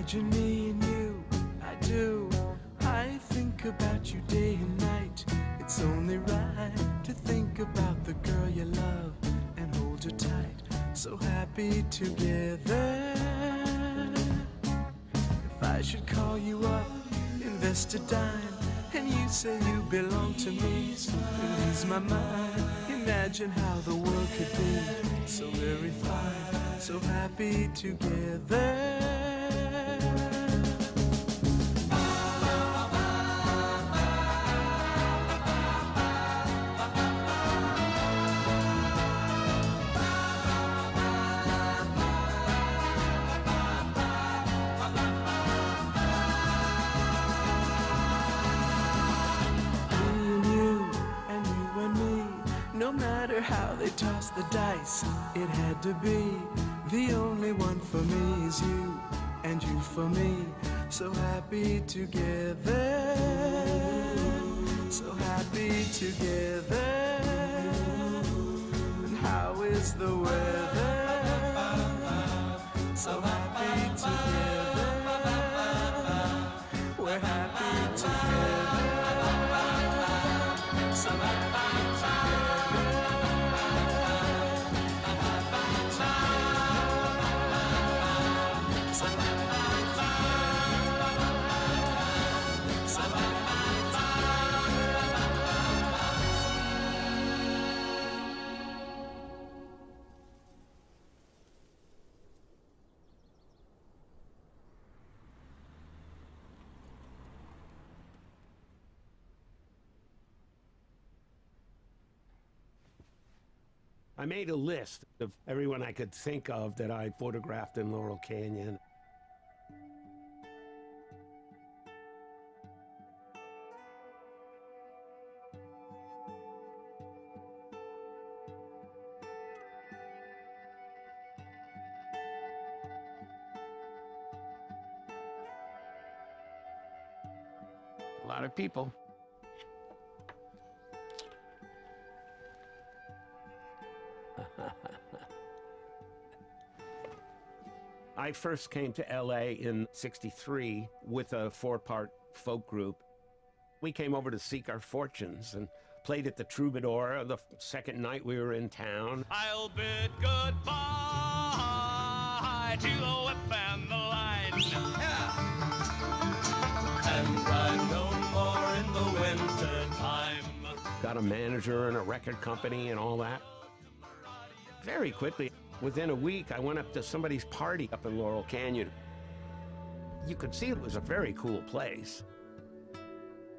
Imagine me and you, I do. I think about you day and night. It's only right to think about the girl you love and hold her tight. So happy together. If I should call you up, invest a dime, and you say you belong to me, release my mind. Imagine how the world could be so very fine, so happy together. No matter how they toss the dice, it had to be. The only one for me is you, and you for me. So happy together, so happy together. And how is the weather? So happy together, we're happy together. So happy together. I made a list of everyone I could think of that I photographed in Laurel Canyon. A lot of people. I first came to LA in '63 with a 4-part folk group. We came over to seek our fortunes and played at the Troubadour the second night we were in town. I'll bid goodbye to the whip and the line. Yeah. And ride no more in the winter time. Got a manager and a record company and all that. Very quickly, within a week, I went up to somebody's party up in Laurel Canyon. You could see it was a very cool place.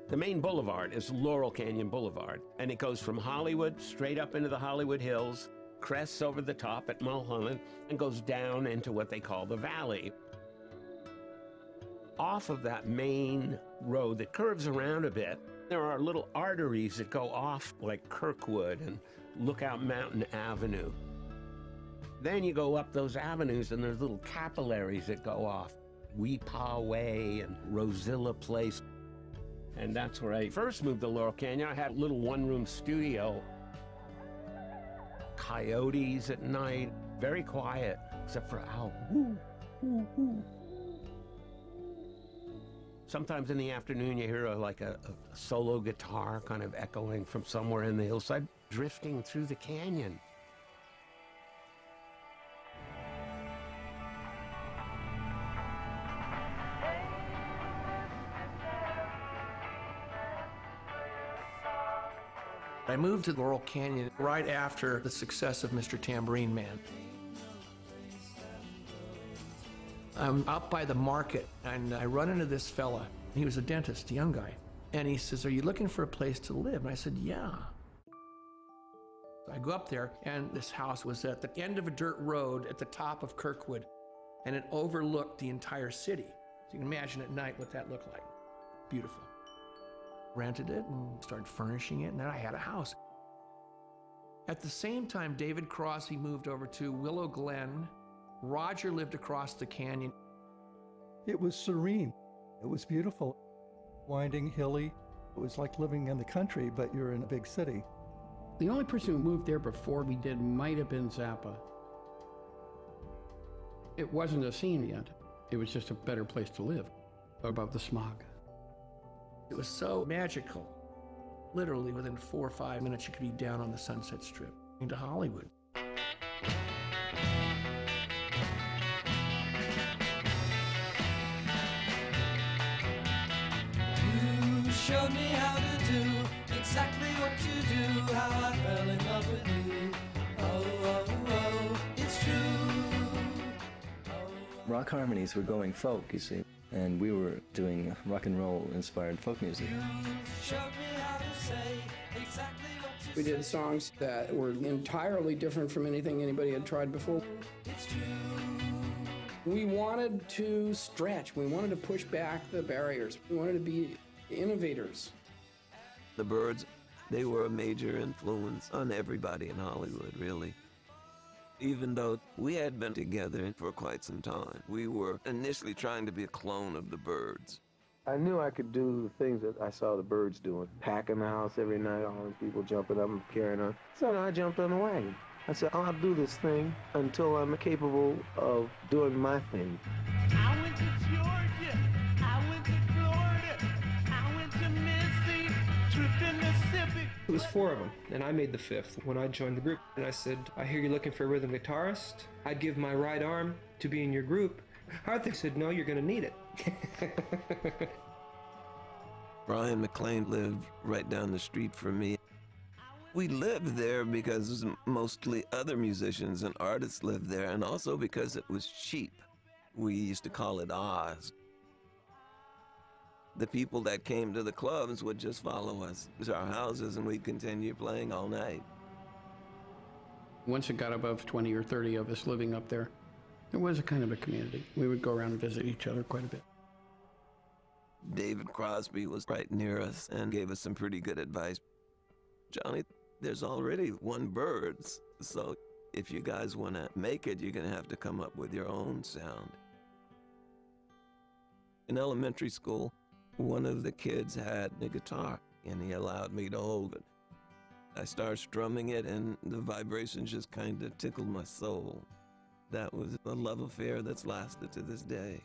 The main boulevard is Laurel Canyon Boulevard, and it goes from Hollywood straight up into the Hollywood Hills, crests over the top at Mulholland, and goes down into what they call the valley. Off of that main road that curves around a bit, there are little arteries that go off like Kirkwood and Lookout Mountain Avenue. Then you go up those avenues and there's little capillaries that go off. Weepaw Way and Rosilla Place. And that's where I first moved to Laurel Canyon. I had a little one-room studio. Coyotes at night, very quiet, except for owl. Woo, woo, woo. Sometimes in the afternoon you hear like a solo guitar kind of echoing from somewhere in the hillside, drifting through the canyon. I moved to Laurel Canyon right after the success of Mr. Tambourine Man. I'm out by the market, and I run into this fella. He was a dentist, a young guy. And he says, "Are you looking for a place to live?" And I said, "Yeah." So I go up there, and this house was at the end of a dirt road at the top of Kirkwood, and it overlooked the entire city. So you can imagine at night what that looked like. Beautiful. Rented it and started furnishing it, and then I had a house. At the same time, David Crosby moved over to Willow Glen. Roger lived across the canyon. It was serene. It was beautiful. Winding, hilly. It was like living in the country, but you're in a big city. The only person who moved there before we did might have been Zappa. It wasn't a scene yet. It was just a better place to live, above the smog. It was so magical. Literally within 4 or 5 minutes, you could be down on the Sunset Strip into Hollywood. You showed me how to do exactly what you do, how I fell in love with you. Oh, oh, oh, it's true. Rock harmonies were going folk, you see, and we were doing rock and roll inspired folk music. You showed me how to say exactly what you We did songs that were entirely different from anything anybody had tried before. It's true. We wanted to stretch. We wanted to push back the barriers. We wanted to be innovators. The Byrds, they were a major influence on everybody in Hollywood, really. Even though we had been together for quite some time, we were initially trying to be a clone of the Byrds. I knew I could do the things that I saw the Byrds doing. Packing the house every night, all these people jumping up and carrying on. So I jumped on the wagon. I said, I'll do this thing until I'm capable of doing my thing. I went to Georgia, I went to Florida, I went to Mississippi, tripped in Mississippi. It was 4 of them, and I made the 5th when I joined the group. And I said, I hear you're looking for a rhythm guitarist. I'd give my right arm to be in your group. Arthur said, no, you're going to need it. Brian McLean lived right down the street from me. We lived there because mostly other musicians and artists lived there, and also because it was cheap. We used to call it Oz. The people that came to the clubs would just follow us to our houses, and we'd continue playing all night. Once it got above 20 or 30 of us living up there, it was a kind of a community. We would go around and visit each other quite a bit. David Crosby was right near us and gave us some pretty good advice. Johnny, there's already one Byrds, so if you guys want to make it, you're going to have to come up with your own sound. In elementary school, one of the kids had a guitar, and he allowed me to hold it. I started strumming it, and the vibrations just kind of tickled my soul. That was a love affair that's lasted to this day.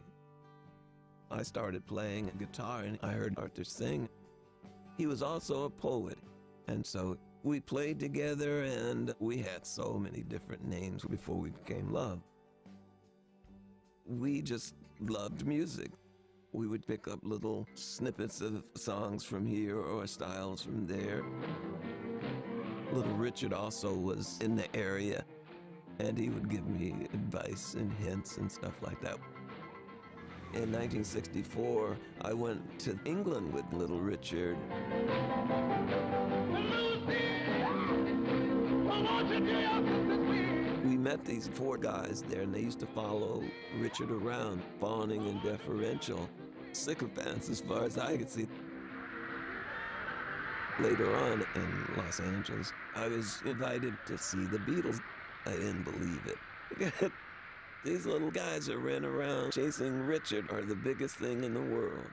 I started playing guitar, and I heard Arthur sing. He was also a poet, and so we played together, and we had so many different names before we became love. We just loved music. We would pick up little snippets of songs from here or styles from there. Little Richard also was in the area, and he would give me advice and hints and stuff like that. In 1964, I went to England with Little Richard. We met these 4 guys there, and they used to follow Richard around, fawning and deferential, sycophants as far as I could see. Later on in Los Angeles, I was invited to see the Beatles. I didn't believe it. These little guys that ran around chasing Richard are the biggest thing in the world.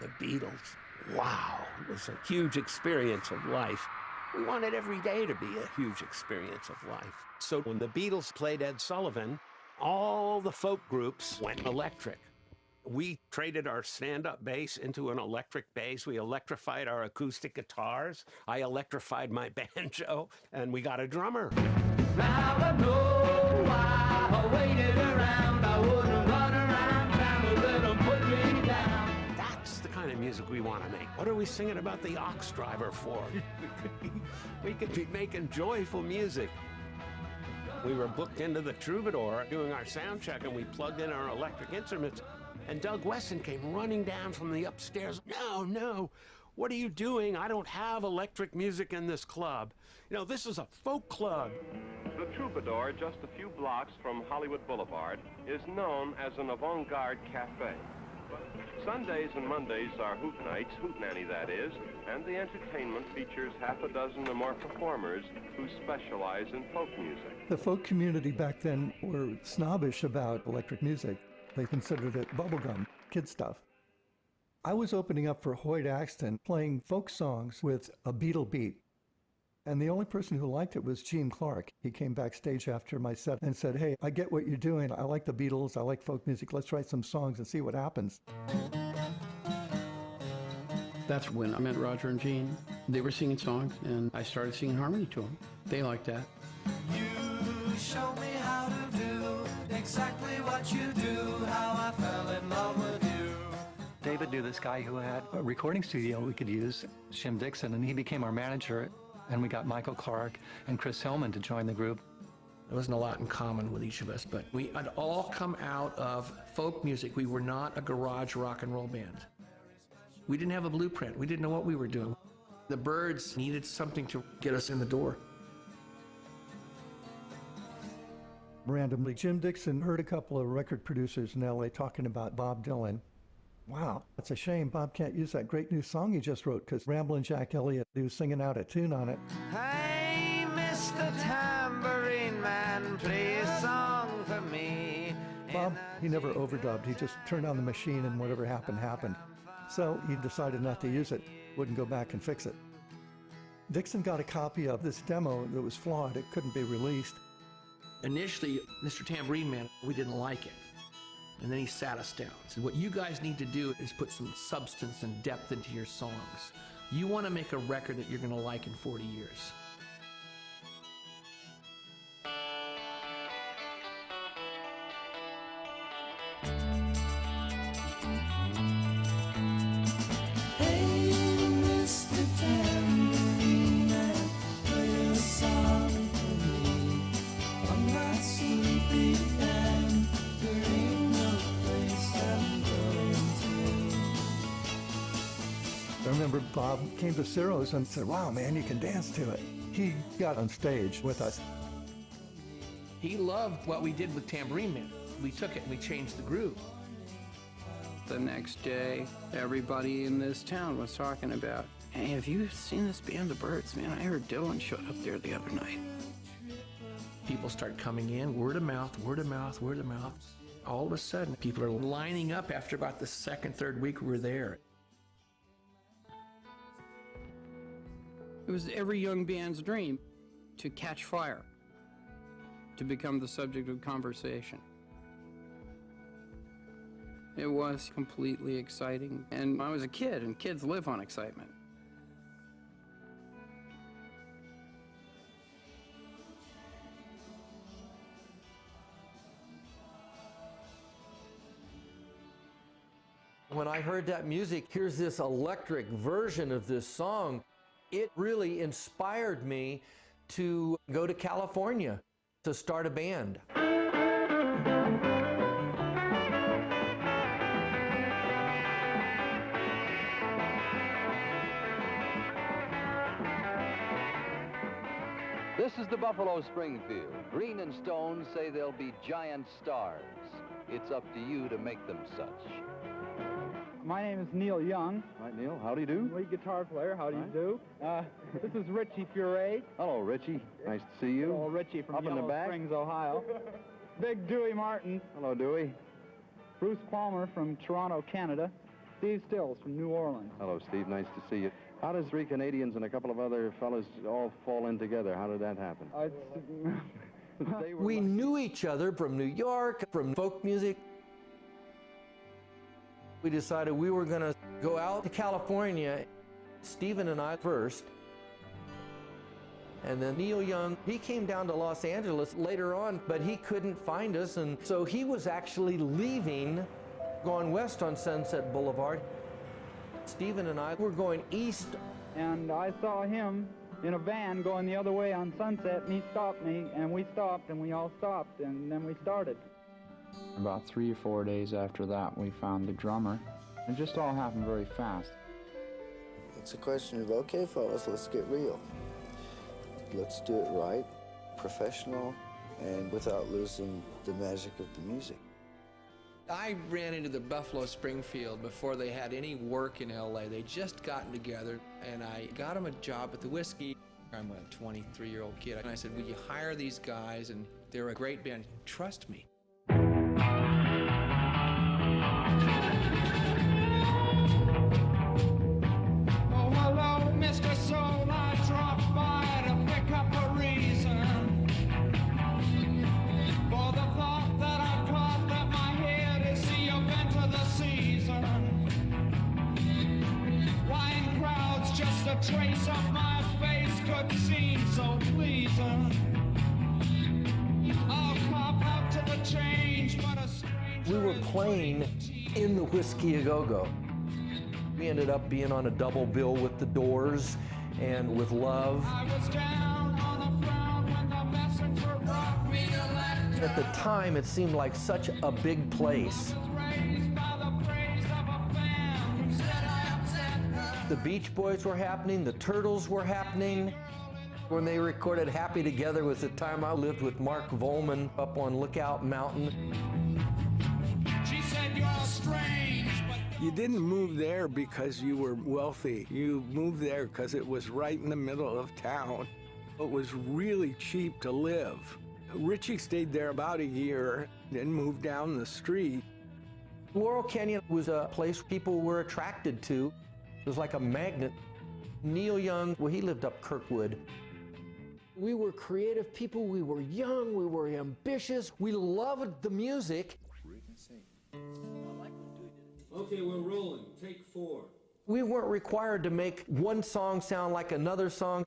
The Beatles, wow, it was a huge experience of life. We wanted every day to be a huge experience of life. So when the Beatles played Ed Sullivan, all the folk groups went electric. We traded our stand-up bass into an electric bass. We electrified our acoustic guitars. I electrified my banjo, and we got a drummer. Now I know why I waited around. I wouldn't run around town and let 'em put me down. That's the kind of music we want to make. What are we singing about the ox driver for? We could be making joyful music. We were booked into the Troubadour doing our sound check, and we plugged in our electric instruments. And Doug Weston came running down from the upstairs. No, what are you doing? I don't have electric music in this club. You know, this is a folk club. The Troubadour, just a few blocks from Hollywood Boulevard, is known as an avant-garde cafe. Sundays and Mondays are hoot nights, hootenanny that is, and the entertainment features half a dozen or more performers who specialize in folk music. The folk community back then were snobbish about electric music. They considered it bubblegum, kid stuff. I was opening up for Hoyt Axton, playing folk songs with a Beatle beat. And the only person who liked it was Gene Clark. He came backstage after my set and said, "Hey, I get what you're doing. I like the Beatles. I like folk music. Let's write some songs and see what happens." That's when I met Roger and Gene. They were singing songs, and I started singing harmony to them. They liked that. You show me how to do exactly what you do, how I fell in love with you. David knew this guy who had a recording studio we could use, Jim Dixon, and he became our manager. And we got Michael Clark and Chris Hillman to join the group. There wasn't a lot in common with each of us, but we had all come out of folk music. We were not a garage rock and roll band. We didn't have a blueprint. We didn't know what we were doing. The Byrds needed something to get us in the door. Randomly, Jim Dixon heard a couple of record producers in LA talking about Bob Dylan. Wow, it's a shame Bob can't use that great new song he just wrote, because Ramblin' Jack Elliott, he was singing out a tune on it. Hey, Mr. Tambourine Man, play a song for me. Bob, he never overdubbed. He just turned on the machine and whatever happened, happened. So he decided not to use it, wouldn't go back and fix it. Dixon got a copy of this demo that was flawed. It couldn't be released. Initially, Mr. Tambourine Man, we didn't like it. And then he sat us down and said, what you guys need to do is put some substance and depth into your songs. You want to make a record that you're going to like in 40 years. I remember Bob came to Ciro's and said, "Wow, man, you can dance to it." He got on stage with us. He loved what we did with Tambourine Man. We took it and we changed the groove. The next day, everybody in this town was talking about, hey, have you seen this band, the Byrds? Man, I heard Dylan showed up there the other night. People start coming in, word of mouth, word of mouth, word of mouth. All of a sudden, people are lining up after about the second, third week we were there. It was every young band's dream to catch fire, to become the subject of conversation. It was completely exciting, and I was a kid, and kids live on excitement. When I heard that music, here's this electric version of this song, it really inspired me to go to California to start a band. This is the Buffalo Springfield. Green and Stone say they'll be giant stars. It's up to you to make them such. My name is Neil Young. Hi, Neil. How do you do? Lead guitar player. How do you do? This is Richie Furay. Hello, Richie. Nice to see you. Hello, Richie from Up in the Yellow back? Springs, Ohio. Big Dewey Martin. Hello, Dewey. Bruce Palmer from Toronto, Canada. Steve Stills from New Orleans. Hello, Steve. Nice to see you. How does three Canadians and a couple of other fellas all fall in together? How did that happen? We knew each other from New York, from folk music. We decided we were going to go out to California, Stephen and I first. And then Neil Young, he came down to Los Angeles later on, but he couldn't find us. And so he was actually leaving, going west on Sunset Boulevard. Stephen and I were going east. And I saw him in a van going the other way on Sunset, and he stopped me, and we stopped, and we all stopped, and then we started. About 3 or 4 days after that, we found the drummer. It just all happened very fast. It's a question of, okay, fellas, let's get real. Let's do it right, professional, and without losing the magic of the music. I ran into the Buffalo Springfield before they had any work in LA. They just gotten together, and I got them a job at the Whiskey. I'm a 23-year-old kid, and I said, will you hire these guys? And they're a great band. Trust me. Oh, hello, Mr. Soul. I dropped by to trace of my face could seem so pleasing. I'll cop out to the change, but a stranger. We were playing in the Whiskey A Go-Go. We ended up being on a double bill with the Doors and with Love. I was down on the ground when the messenger brought me a letter. At the time, it seemed like such a big place. The Beach Boys were happening, the Turtles were happening. When they recorded Happy Together was the time I lived with Mark Volman up on Lookout Mountain. She said you're strange, but you didn't move there because you were wealthy. You moved there because it was right in the middle of town. It was really cheap to live. Richie stayed there about a year, then moved down the street. Laurel Canyon was a place people were attracted to. It was like a magnet. Neil Young, well, he lived up Kirkwood. We were creative people, we were young, we were ambitious, we loved the music. Okay, we're rolling. Take 4. We weren't required to make one song sound like another song.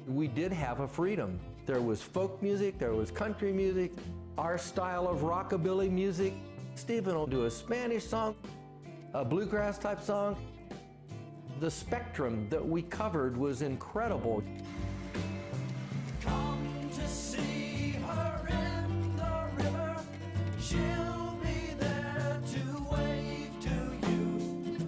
We did have a freedom. There was folk music, there was country music, our style of rockabilly music. Stephen will do a Spanish song, a bluegrass type song. The spectrum that we covered was incredible. come to see her in the river. She'll be there to wave to you.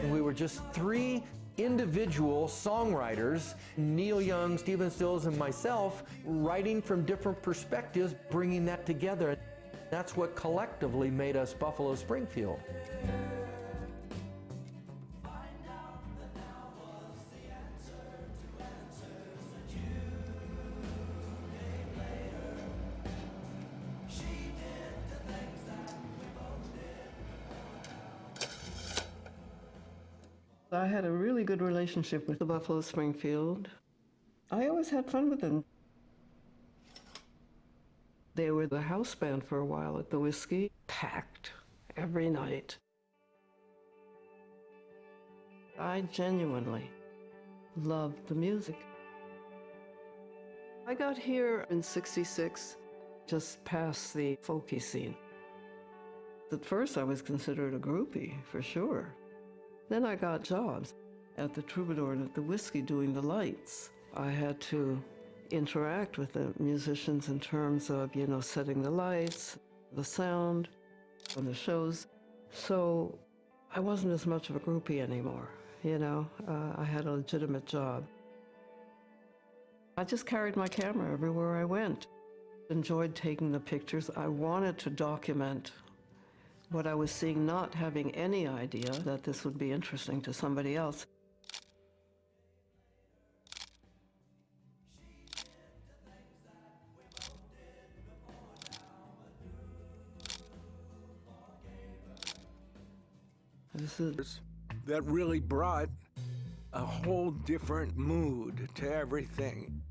And we were just 3 individual songwriters, Neil Young, Stephen Stills, and myself, writing from different perspectives, bringing that together. That's what collectively made us Buffalo Springfield. I had a really good relationship with the Buffalo Springfield. I always had fun with them. They were the house band for a while at the Whiskey, packed every night. I genuinely loved the music. I got here in '66, just past the folky scene. At first I was considered a groupie, for sure. Then I got jobs at the Troubadour and at the Whiskey doing the lights. I had to interact with the musicians in terms of, you know, setting the lights, the sound, on the shows. So I wasn't as much of a groupie anymore, you know. I had a legitimate job. I just carried my camera everywhere I went. Enjoyed taking the pictures. I wanted to document what I was seeing, not having any idea that this would be interesting to somebody else. That really brought a whole different mood to everything.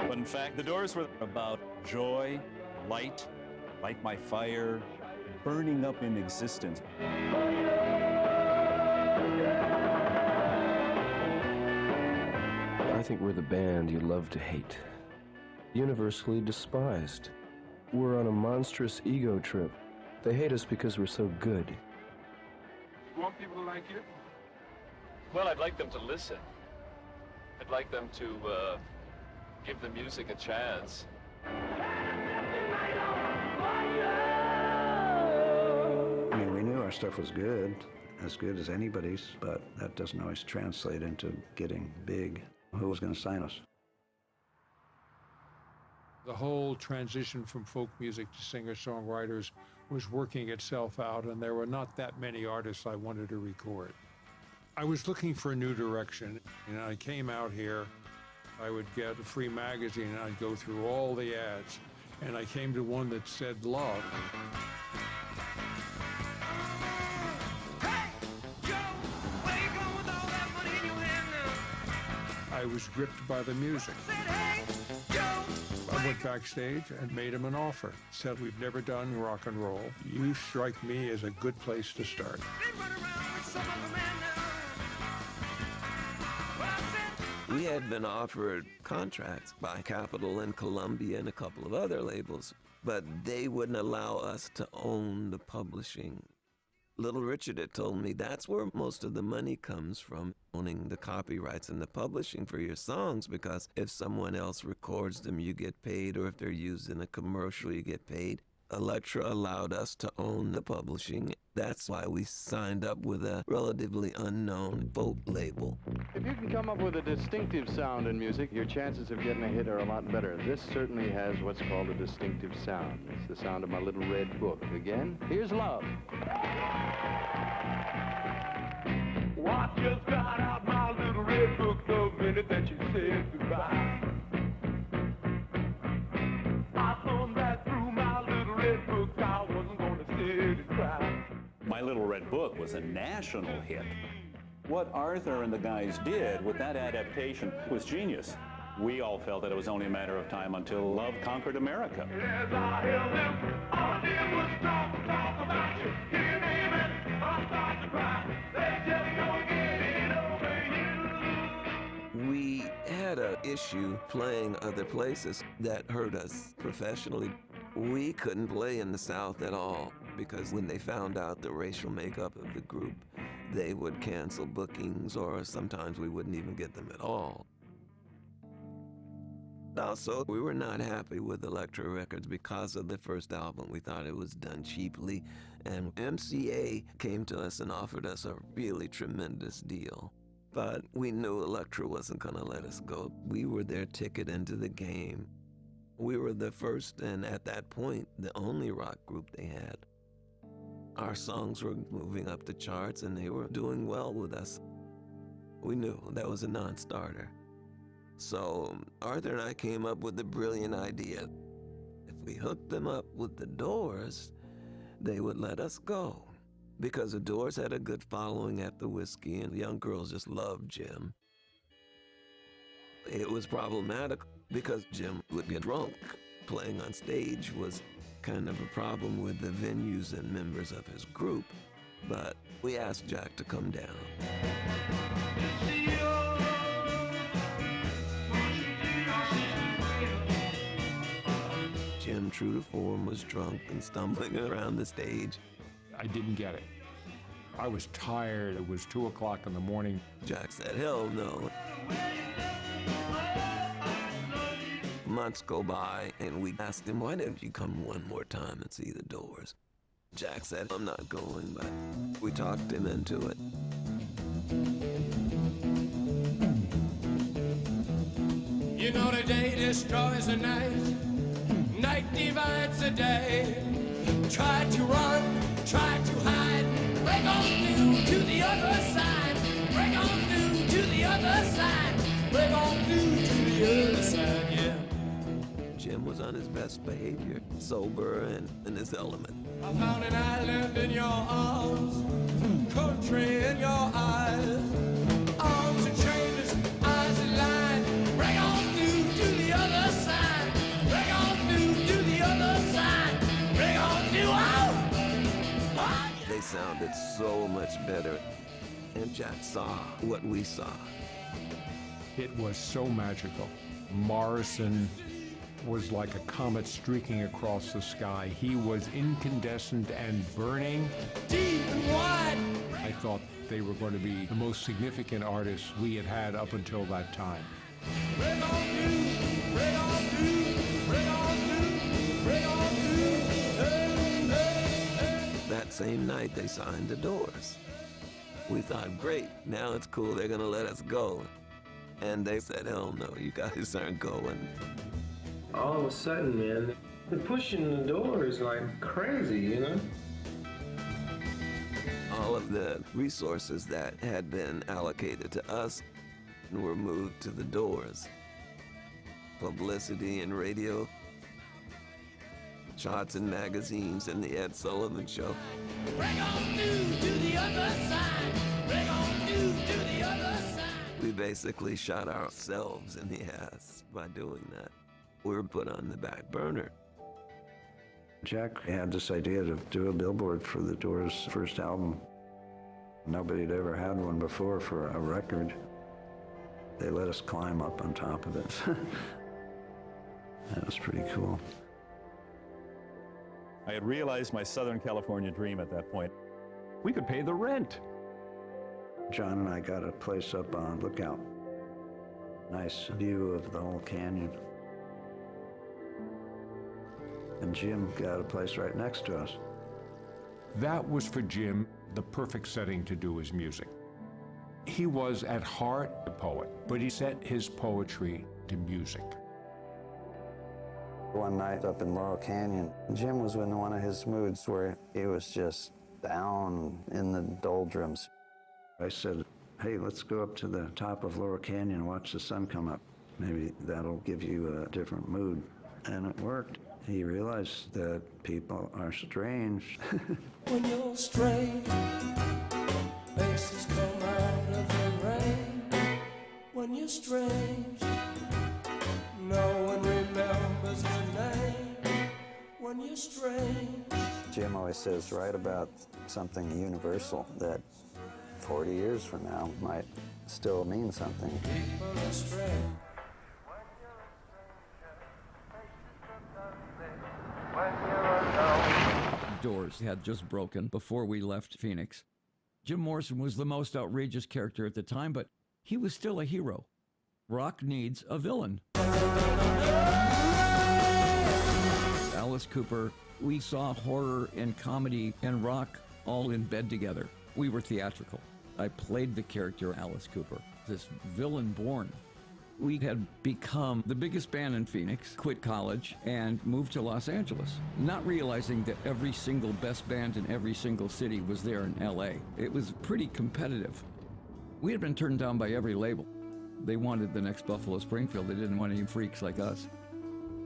But in fact, the Doors were about joy, light my fire, burning up in existence. I think we're the band you love to hate, universally despised. We're on a monstrous ego trip. They hate us because we're so good. You want people to like you? Well, I'd like them to listen. I'd like them to give the music a chance. I mean, we knew our stuff was good as anybody's, but that doesn't always translate into getting big. Who was going to sign us? The whole transition from folk music to singer-songwriters was working itself out, and there were not that many artists I wanted to record. I was looking for a new direction, and I came out here. I would get a free magazine, and I'd go through all the ads, and I came to one that said love. I was gripped by the music. I I went backstage and made him an offer. Said, we've never done rock and roll. You strike me as a good place to start. We had been offered contracts by Capitol and Columbia and a couple of other labels, but they wouldn't allow us to own the publishing. Little Richard had told me that's where most of the money comes from, owning the copyrights and the publishing for your songs, because if someone else records them, you get paid, or if they're used in a commercial, you get paid. Elektra allowed us to own the publishing. That's why we signed up with a relatively unknown folk label. If you can come up with a distinctive sound in music, your chances of getting a hit are a lot better. This certainly has what's called a distinctive sound. It's the sound of my little red book. Again, here's Love. Well, I just got out my little red book the minute that you said goodbye. I thumbed that through my little red book. I wasn't gonna sit and cry. My Little Red Book was a national hit. What Arthur and the guys did with that adaptation was genius. We all felt that it was only a matter of time until love conquered America. As I held them, all I did was talk about you. Hear your name and I start to cry. They just don't get it over you. We had an issue playing other places that hurt us professionally. We couldn't play in the South at all, because when they found out the racial makeup of the group, they would cancel bookings, or sometimes we wouldn't even get them at all. Also, we were not happy with Elektra Records because of the first album. We thought it was done cheaply, and MCA came to us and offered us a really tremendous deal. But we knew Elektra wasn't gonna let us go. We were their ticket into the game. We were the first, and at that point, the only rock group they had. Our songs were moving up the charts, and they were doing well with us. We knew that was a non-starter. So Arthur and I came up with the brilliant idea. If we hooked them up with the Doors, they would let us go. Because the Doors had a good following at the Whiskey, and young girls just loved Jim. It was problematic because Jim would get drunk. Playing on stage was kind of a problem with the venues and members of his group, but we asked Jack to come down. Jim, true to form, was drunk and stumbling around the stage. I didn't get it. I was tired. It was 2 o'clock in the morning. Jack said, hell no. Months go by, and we asked him, why didn't you come one more time and see the Doors? Jack said, I'm not going, but we talked him into it. You know the day destroys the night, night divides the day. Try to run, try to hide, break on through to the other side, break on through to the other side, break on through to the other side, yeah. Jim was on his best behavior, sober and in his element. I found an island in your arms, country in your eyes, arms and shoulders, eyes and lines, break on through to the other side, break on through to the other side, break on through, oh! They sounded so much better, and Jack saw what we saw. It was so magical. Morrison was like a comet streaking across the sky. He was incandescent and burning. Deep and wide. I thought they were going to be the most significant artists we had had up until that time. Break on through, break on through, break on through, break on through, hey, hey, hey. That same night, they signed the Doors. We thought, great, now it's cool, they're gonna let us go. And they said, hell no, you guys aren't going. All of a sudden, man, they're pushing the Doors like crazy, you know? All of the resources that had been allocated to us were moved to the Doors. Publicity and radio, charts in magazines, and the Ed Sullivan Show. Break on through to the other side, break on through to the other side. We basically shot ourselves in the ass by doing that. were put on the back burner. Jack had this idea to do a billboard for the Doors' first album. Nobody had ever had one before for a record. They let us climb up on top of it. That was pretty cool. I had realized my Southern California dream at that point. We could pay the rent. John and I got a place up on Lookout. Nice view of the whole canyon. And Jim got a place right next to us. That was for Jim the perfect setting to do his music. He was at heart a poet, but he set his poetry to music. One night up in Laurel Canyon, Jim was in one of his moods where he was just down in the doldrums. I said, hey, let's go up to the top of Laurel Canyon and watch the sun come up. Maybe that'll give you a different mood. And it worked. He realized that people are strange. When you're strange, faces come out of the rain. When you're strange, no one remembers the name. When you're strange. Jim always says, write about something universal that 40 years from now might still mean something. People are strange. Doors had just broken before we left Phoenix. Jim Morrison was the most outrageous character at the time, but he was still a hero. Rock needs a villain. Alice Cooper, we saw horror and comedy and rock all in bed together. We were theatrical. I played the character Alice Cooper, this villain born. We had become the biggest band in Phoenix, quit college, and moved to Los Angeles, not realizing that every single best band in every single city was there in LA. It was pretty competitive. We had been turned down by every label. They wanted the next Buffalo Springfield. They didn't want any freaks like us.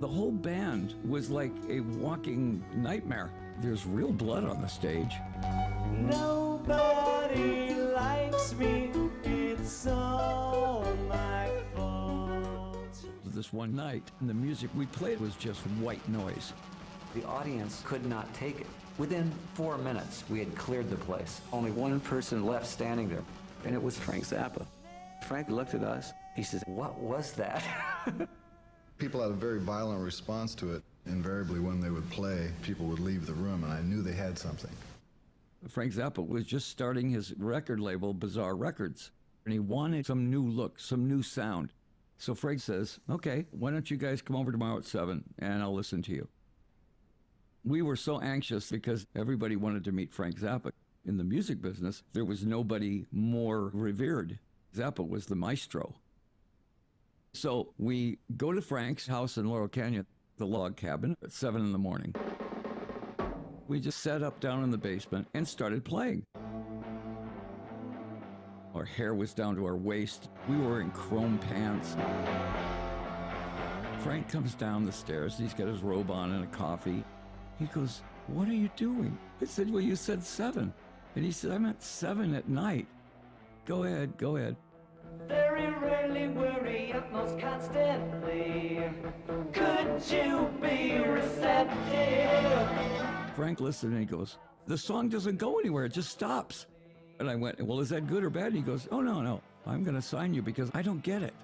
The whole band was like a walking nightmare. There's real blood on the stage. Nobody likes me, it's all my fault. This one night, and the music we played was just white noise. The audience could not take it. Within 4 minutes, we had cleared the place. Only one person left standing there, and it was Frank Zappa. Frank looked at us. He says, "What was that?" People had a very violent response to it. Invariably, when they would play, people would leave the room, and I knew they had something. Frank Zappa was just starting his record label, Bizarre Records, and he wanted some new look, some new sound. So Frank says, okay, why don't you guys come over tomorrow at 7 and I'll listen to you. We were so anxious because everybody wanted to meet Frank Zappa. In the music business, there was nobody more revered. Zappa was the maestro. So we go to Frank's house in Laurel Canyon, the log cabin, at 7 in the morning. We just sat up down in the basement and started playing. Our hair was down to our waist. We were wearing chrome pants. Frank comes down the stairs. He's got his robe on and a coffee. He goes, "What are you doing?" I said, "Well, you said 7. And he said, "I meant 7 at night." Go ahead, go ahead. Very rarely worry, utmost constantly. Could you be receptive? Frank listened and he goes, "The song doesn't go anywhere, it just stops." And I went, "Well, is that good or bad?" And he goes, "Oh, no, I'm going to sign you because I don't get it."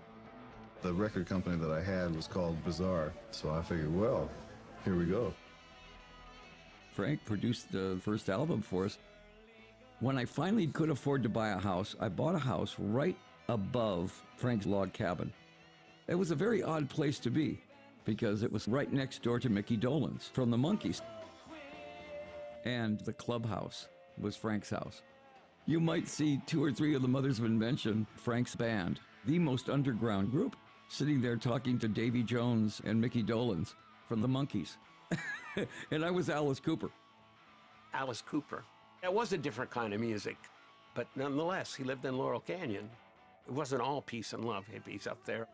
The record company that I had was called Bizarre, so I figured, well, here we go. Frank produced the first album for us. When I finally could afford to buy a house, I bought a house right above Frank's log cabin. It was a very odd place to be because it was right next door to Mickey Dolenz from the Monkees. And the clubhouse was Frank's house. You might see 2 or 3 of the Mothers of Invention, Frank's band, the most underground group, sitting there talking to Davy Jones and Mickey Dolenz from the Monkees. And I was Alice Cooper. Alice Cooper. It was a different kind of music, but nonetheless, he lived in Laurel Canyon. It wasn't all peace and love hippies up there.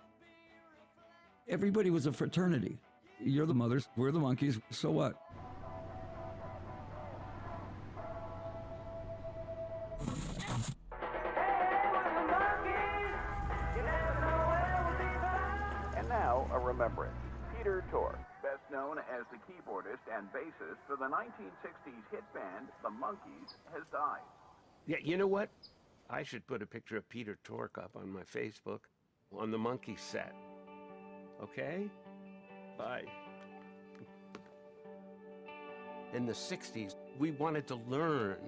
Everybody was a fraternity. You're the Mothers, we're the Monkees, so what? And now, a remembrance. Peter Tork, best known as the keyboardist and bassist for the 1960s hit band The Monkees, has died. Yeah, you know what? I should put a picture of Peter Tork up on my Facebook on the Monkees set. Okay? Bye. In the 60s, we wanted to learn,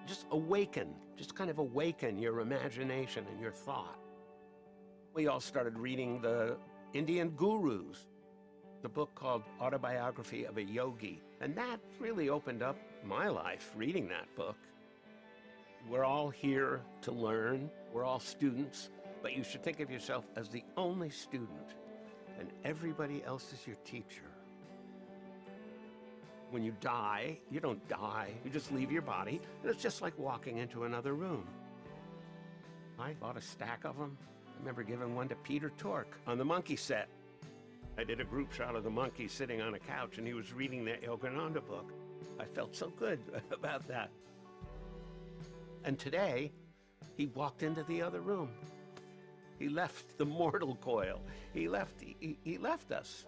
just awaken, just kind of awaken your imagination and your thought. We all started reading the Indian Gurus, the book called Autobiography of a Yogi. And that really opened up my life, reading that book. We're all here to learn. We're all students, but you should think of yourself as the only student, and everybody else is your teacher. When you die, you don't die. You just leave your body, and it's just like walking into another room. I bought a stack of them. I remember giving one to Peter Tork on the Monkee set. I did a group shot of the Monkees sitting on a couch, and he was reading the Yogananda book. I felt so good about that. And today, he walked into the other room. He left the mortal coil. He left us.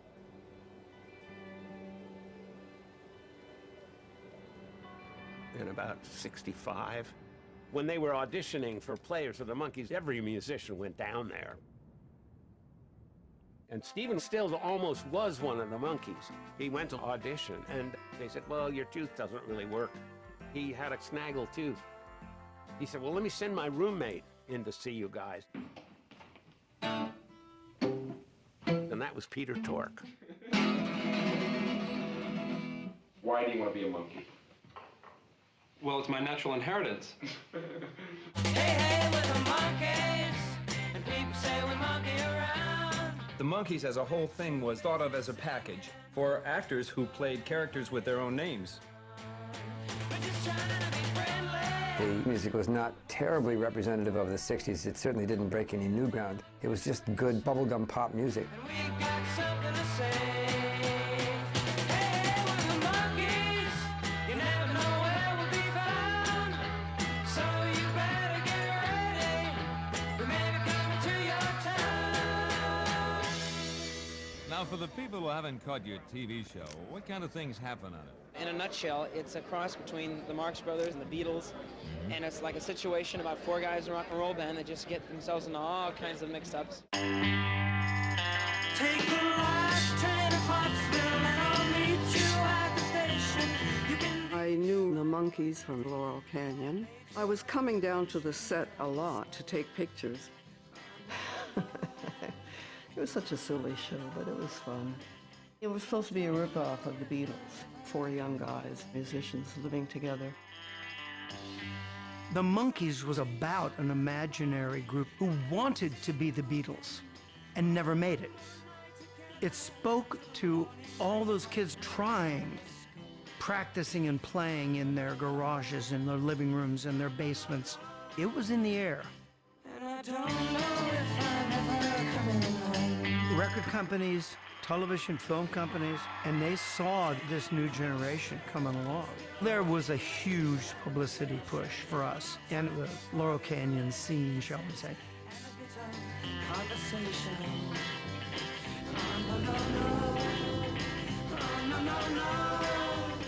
In about 65, when they were auditioning for players of the Monkees, every musician went down there. And Stephen Stills almost was one of the Monkees. He went to audition, and they said, well, your tooth doesn't really work. He had a snaggle tooth. He said, well, let me send my roommate in to see you guys. And that was Peter Tork. Why do you want to be a monkey? Well, it's my natural inheritance. Hey, we're the Monkees, and people say we monkey around. The Monkees as a whole thing was thought of as a package for actors who played characters with their own names. The music was not terribly representative of the 60s. It certainly didn't break any new ground. It was just good bubblegum pop music. We got something to say. Hey, we're the Monkees. You never know where we'll be found. So you better get ready. We may be coming to your town. Now, for the people who haven't caught your TV show, what kind of things happen on it? In a nutshell, it's a cross between the Marx Brothers and the Beatles, and it's like a situation about four guys in a rock and roll band that just get themselves into all kinds of mix-ups. Take the last train to Pottsville, and I'll meet you at the station. You can... I knew the Monkees from Laurel Canyon. I was coming down to the set a lot to take pictures. It was such a silly show, but it was fun. It was supposed to be a ripoff of the Beatles. Four young guys, musicians living together. The Monkees was about an imaginary group who wanted to be the Beatles and never made it. It spoke to all those kids trying, practicing and playing in their garages, in their living rooms, in their basements. It was in the air. And I don't know if I'm ever coming home. Record companies, television, film companies, and they saw this new generation coming along. There was a huge publicity push for us and the Laurel Canyon scene, shall we say.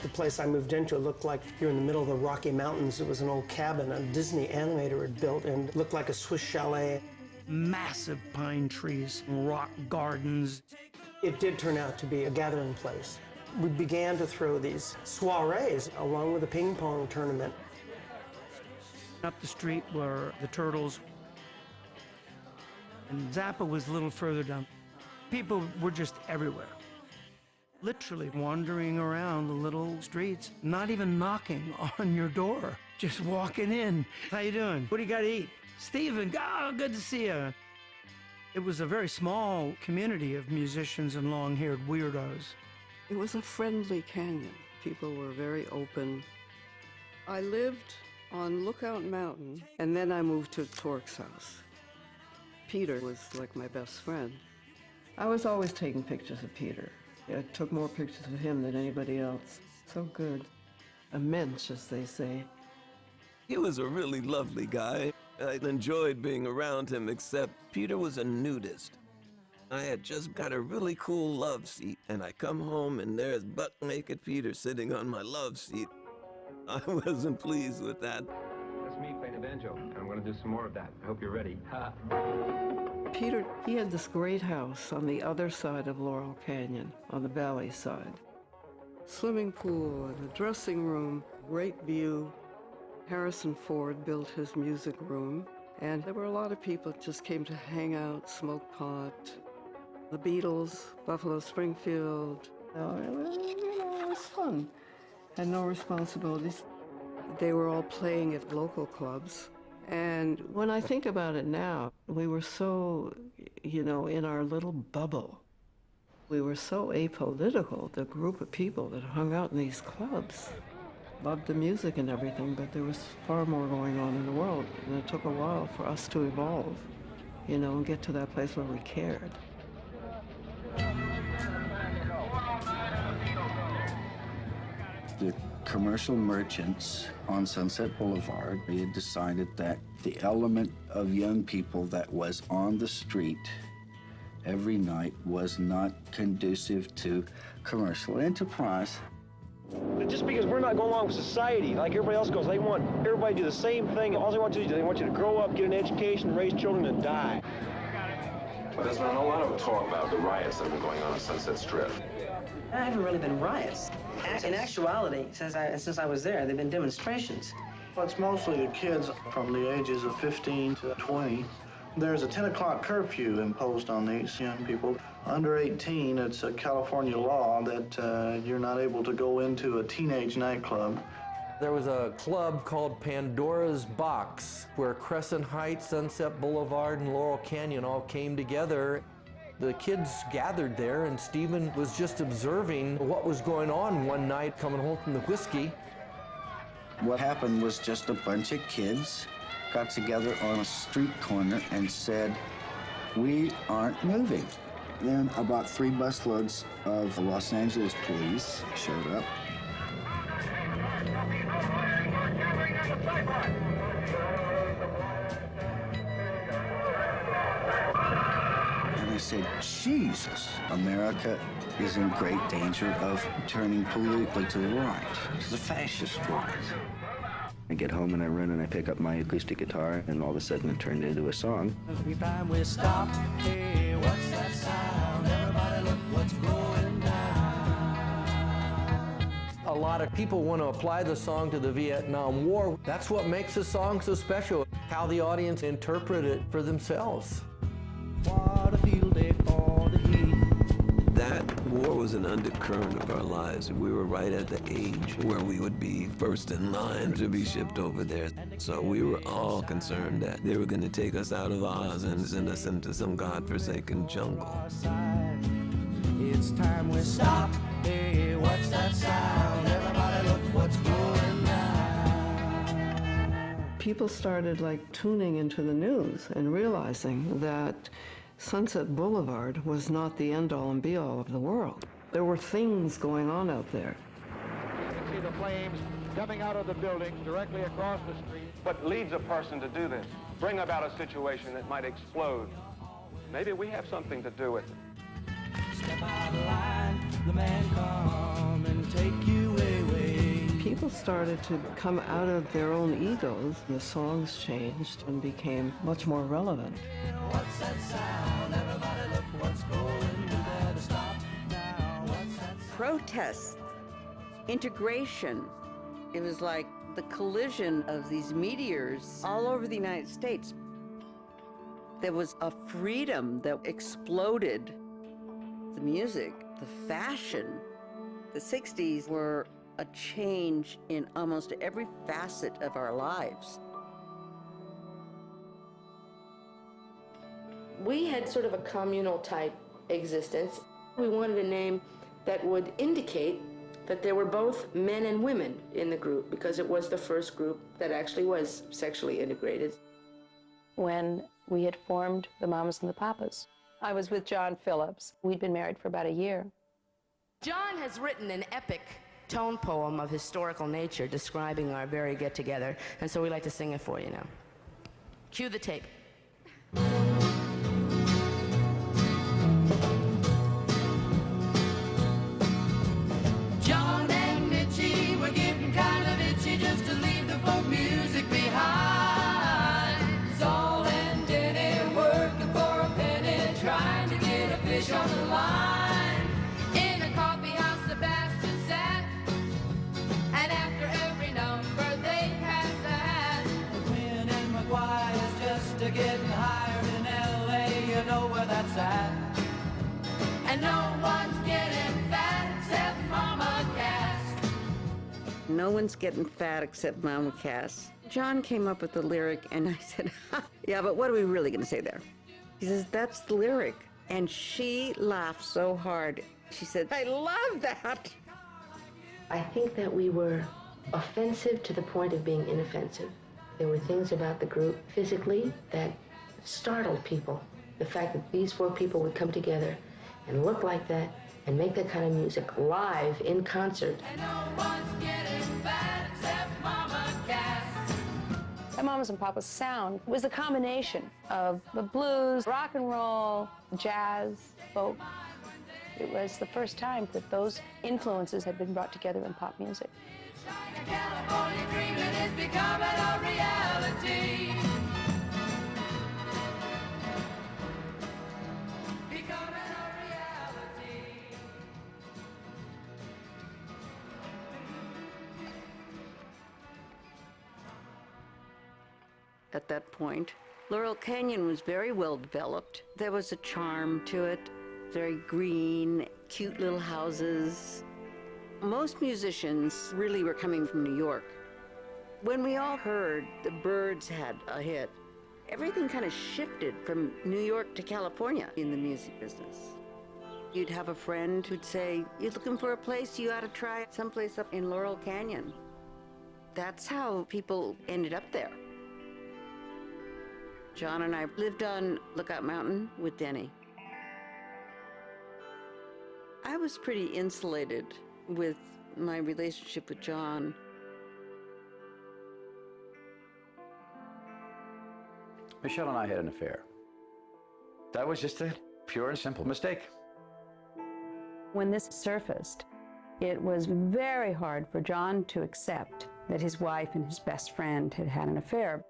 The place I moved into looked like you're in the middle of the Rocky Mountains. It was an old cabin a Disney animator had built and looked like a Swiss chalet. Massive pine trees, rock gardens. It did turn out to be a gathering place. We began to throw these soirees along with a ping pong tournament. Up the street were the Turtles, and Zappa was a little further down. People were just everywhere, literally wandering around the little streets, not even knocking on your door, just walking in. How you doing? What do you got to eat? Stephen, oh, good to see you. It was a very small community of musicians and long-haired weirdos. It was a friendly canyon. People were very open. I lived on Lookout Mountain, and then I moved to Tork's house. Peter was like my best friend. I was always taking pictures of Peter. I took more pictures of him than anybody else. So good. A mensch, as they say. He was a really lovely guy. I enjoyed being around him, except Peter was a nudist. I had just got a really cool love seat, and I come home and there's buck-naked Peter sitting on my love seat. I wasn't pleased with that. That's me playing a banjo, and I'm going to do some more of that. I hope you're ready. Ha. Peter, he had this great house on the other side of Laurel Canyon, on the valley side. Swimming pool and a dressing room, great view. Harrison Ford built his music room, and there were a lot of people that just came to hang out, smoke pot. The Beatles, Buffalo Springfield. It was fun. Had no responsibilities. They were all playing at local clubs. And when I think about it now, we were so, in our little bubble. We were so apolitical, the group of people that hung out in these clubs. Loved the music and everything, but there was far more going on in the world. And it took a while for us to evolve, and get to that place where we cared. The commercial merchants on Sunset Boulevard, they had decided that the element of young people that was on the street every night was not conducive to commercial enterprise. Just because we're not going along with society like everybody else goes, they want everybody to do the same thing. All they want to do is they want you to grow up, get an education, raise children, and die. Well, there's been a lot of talk about the riots that have been going on Sunset Strip. There haven't really been riots. In actuality, since I was there, there have been demonstrations. Well, it's mostly the kids from the ages of 15 to 20. There's a 10 o'clock curfew imposed on these young people. Under 18, it's a California law that you're not able to go into a teenage nightclub. There was a club called Pandora's Box, where Crescent Heights, Sunset Boulevard, and Laurel Canyon all came together. The kids gathered there, and Stephen was just observing what was going on one night coming home from the whiskey. What happened was just a bunch of kids got together on a street corner and said, "We aren't moving." Then about 3 busloads of Los Angeles police showed up. And they said, "Jesus, America is in great danger of turning politically to the right, to the fascist right." I get home and I run and I pick up my acoustic guitar, and all of a sudden it turned into a song. Every time we stop, hey, what's that sound? Everybody look what's going down. A lot of people want to apply the song to the Vietnam War. That's what makes the song so special, how the audience interpret it for themselves. What a field day for the heat. That war was an undercurrent of our lives. We were right at the age where we would be first in line to be shipped over there. So we were all concerned that they were going to take us out of Oz and send us into some godforsaken jungle. It's time we stop. Hey, what's that sound? Everybody look what's going down. People started tuning into the news and realizing that Sunset Boulevard was not the end-all and be-all of the world. There were things going on out there. You can see the flames coming out of the building directly across the street. What leads a person to do this? Bring about a situation that might explode. Maybe we have something to do with it. Step out of line, the man come and take you away. People started to come out of their own egos. The songs changed and became much more relevant. What's that sound? Everybody look what's going. You better stop now. What's that sound? Protest, integration. It was like the collision of these meteors all over the United States. There was a freedom that exploded. The music, the fashion. The 60s were a change in almost every facet of our lives. We had sort of a communal type existence. We wanted a name that would indicate that there were both men and women in the group, because it was the first group that actually was sexually integrated. When we had formed the Mamas and the Papas, I was with John Phillips. We'd been married for about a year. John has written an epic tone poem of historical nature describing our very get-together, and so we'd like to sing it for you now. Cue the tape. trying to get a fish on the line. In a coffee house, Sebastian sat, and after every number they passed the hat. Quinn and McGuire's just getting hired in L.A., you know where that's at. And no one's getting fat except Mama Cass. No one's getting fat except Mama Cass. John came up with the lyric, and I said, yeah, but what are we really going to say there? He says, that's the lyric. And she laughed so hard. She said, I love that. I think that we were offensive to the point of being inoffensive. There were things about the group physically that startled people. The fact that these four people would come together and look like that and make that kind of music live in concert. And no one's getting fat except Mama Cass. The Mamas and Papas sound was a combination of the blues, rock and roll, jazz, folk. It was the first time that those influences had been brought together in pop music. California dreaming is becoming a reality. Becoming a reality. At that point, Laurel Canyon was very well developed. There was a charm to it, very green, cute little houses. Most musicians really were coming from New York. When we all heard the Byrds had a hit, everything kind of shifted from New York to California in the music business. You'd have a friend who'd say, you're looking for a place, you ought to try someplace up in Laurel Canyon. That's how people ended up there. John and I lived on Lookout Mountain with Denny. I was pretty insulated with my relationship with John. Michelle and I had an affair. That was just a pure and simple mistake. When this surfaced, it was very hard for John to accept that his wife and his best friend had had an affair.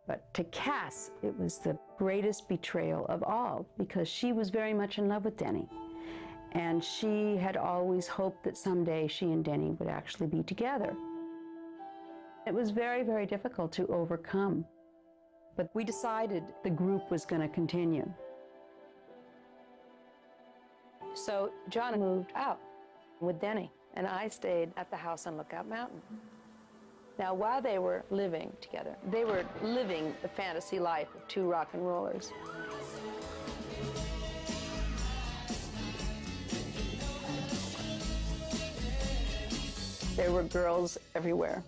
But to Cass, it was the greatest betrayal of all, because she was very much in love with Denny. And she had always hoped that someday she and Denny would actually be together. It was very, very difficult to overcome. But we decided the group was going to continue. So John moved out with Denny, and I stayed at the house on Lookout Mountain. Now, while they were living together, they were living the fantasy life of two rock and rollers. There were girls everywhere.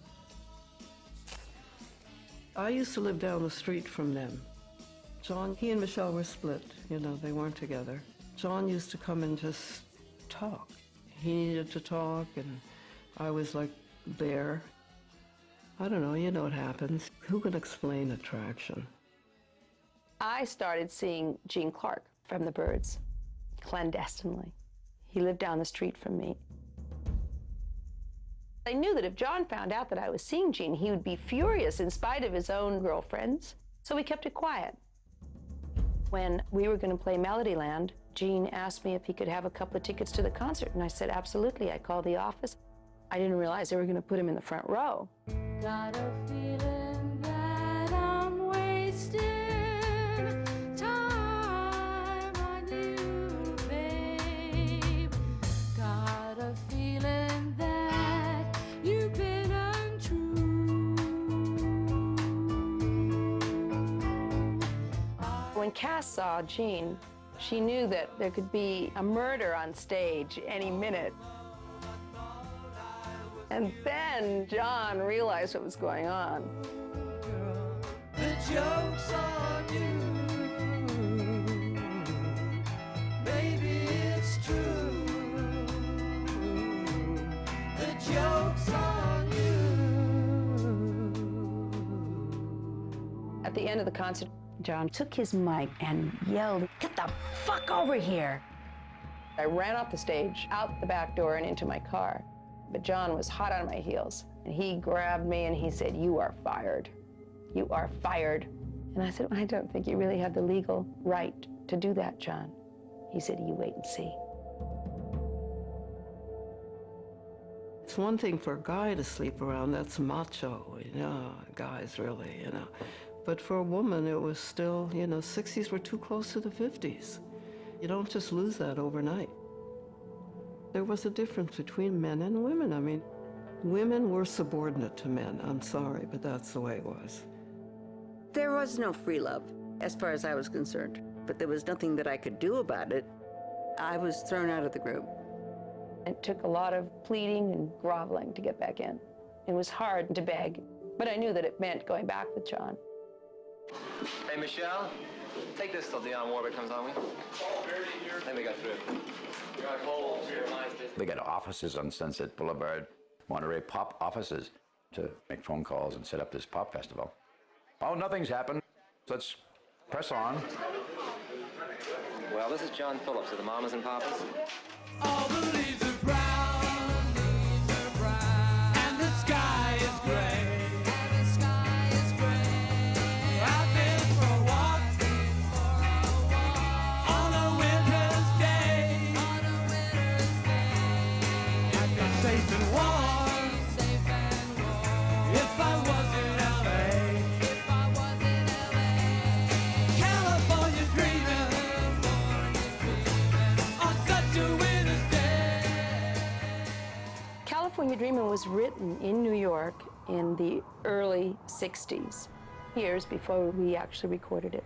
I used to live down the street from them. John, he and Michelle were split, you know, they weren't together. John used to come and just talk. He needed to talk, and I was like there. I don't know, you know what happens. Who can explain attraction? I started seeing Gene Clark from the Byrds, clandestinely. He lived down the street from me. I knew that if John found out that I was seeing Gene, he would be furious in spite of his own girlfriends, so we kept it quiet. When we were going to play Melodyland, Gene asked me if he could have a couple of tickets to the concert, and I said, absolutely. I called the office. I didn't realize they were going to put him in the front row. Got a feeling that I'm wasting time on you, babe. Got a feeling that you've been untrue. When Cass saw Gene, she knew that there could be a murder on stage any minute. And then John realized what was going on. The joke's on you. Baby, it's true. The joke's on you. At the end of the concert, John took his mic and yelled, "Get the fuck over here!" I ran off the stage, out the back door and into my car. But John was hot on my heels, and he grabbed me and he said, "You are fired. You are fired." And I said, "I don't think you really have the legal right to do that, John. He said, you wait and see. It's one thing for a guy to sleep around, that's macho, guys really, But for a woman, it was still, 60s were too close to the 50s. You don't just lose that overnight. There was a difference between men and women. I mean, women were subordinate to men. I'm sorry, but that's the way it was. There was no free love, as far as I was concerned. But there was nothing that I could do about it. I was thrown out of the group. It took a lot of pleading and groveling to get back in. It was hard to beg, but I knew that it meant going back with John. Hey, Michelle, take this till Dionne Warwick comes on, we? Then we got through. They got offices on Sunset Boulevard, Monterey Pop offices, to make phone calls and set up this pop festival. Oh, nothing's happened. Let's press on. Well, this is John Phillips of the Mamas and Papas. All the leaves are brown, and the sky is gray. I've been for a walk on a winter's day. I'd be safe and warm if I was in LA. California dreaming on such a winter's day. California Dreamin' was written in New York in the early 60s, years before we actually recorded it.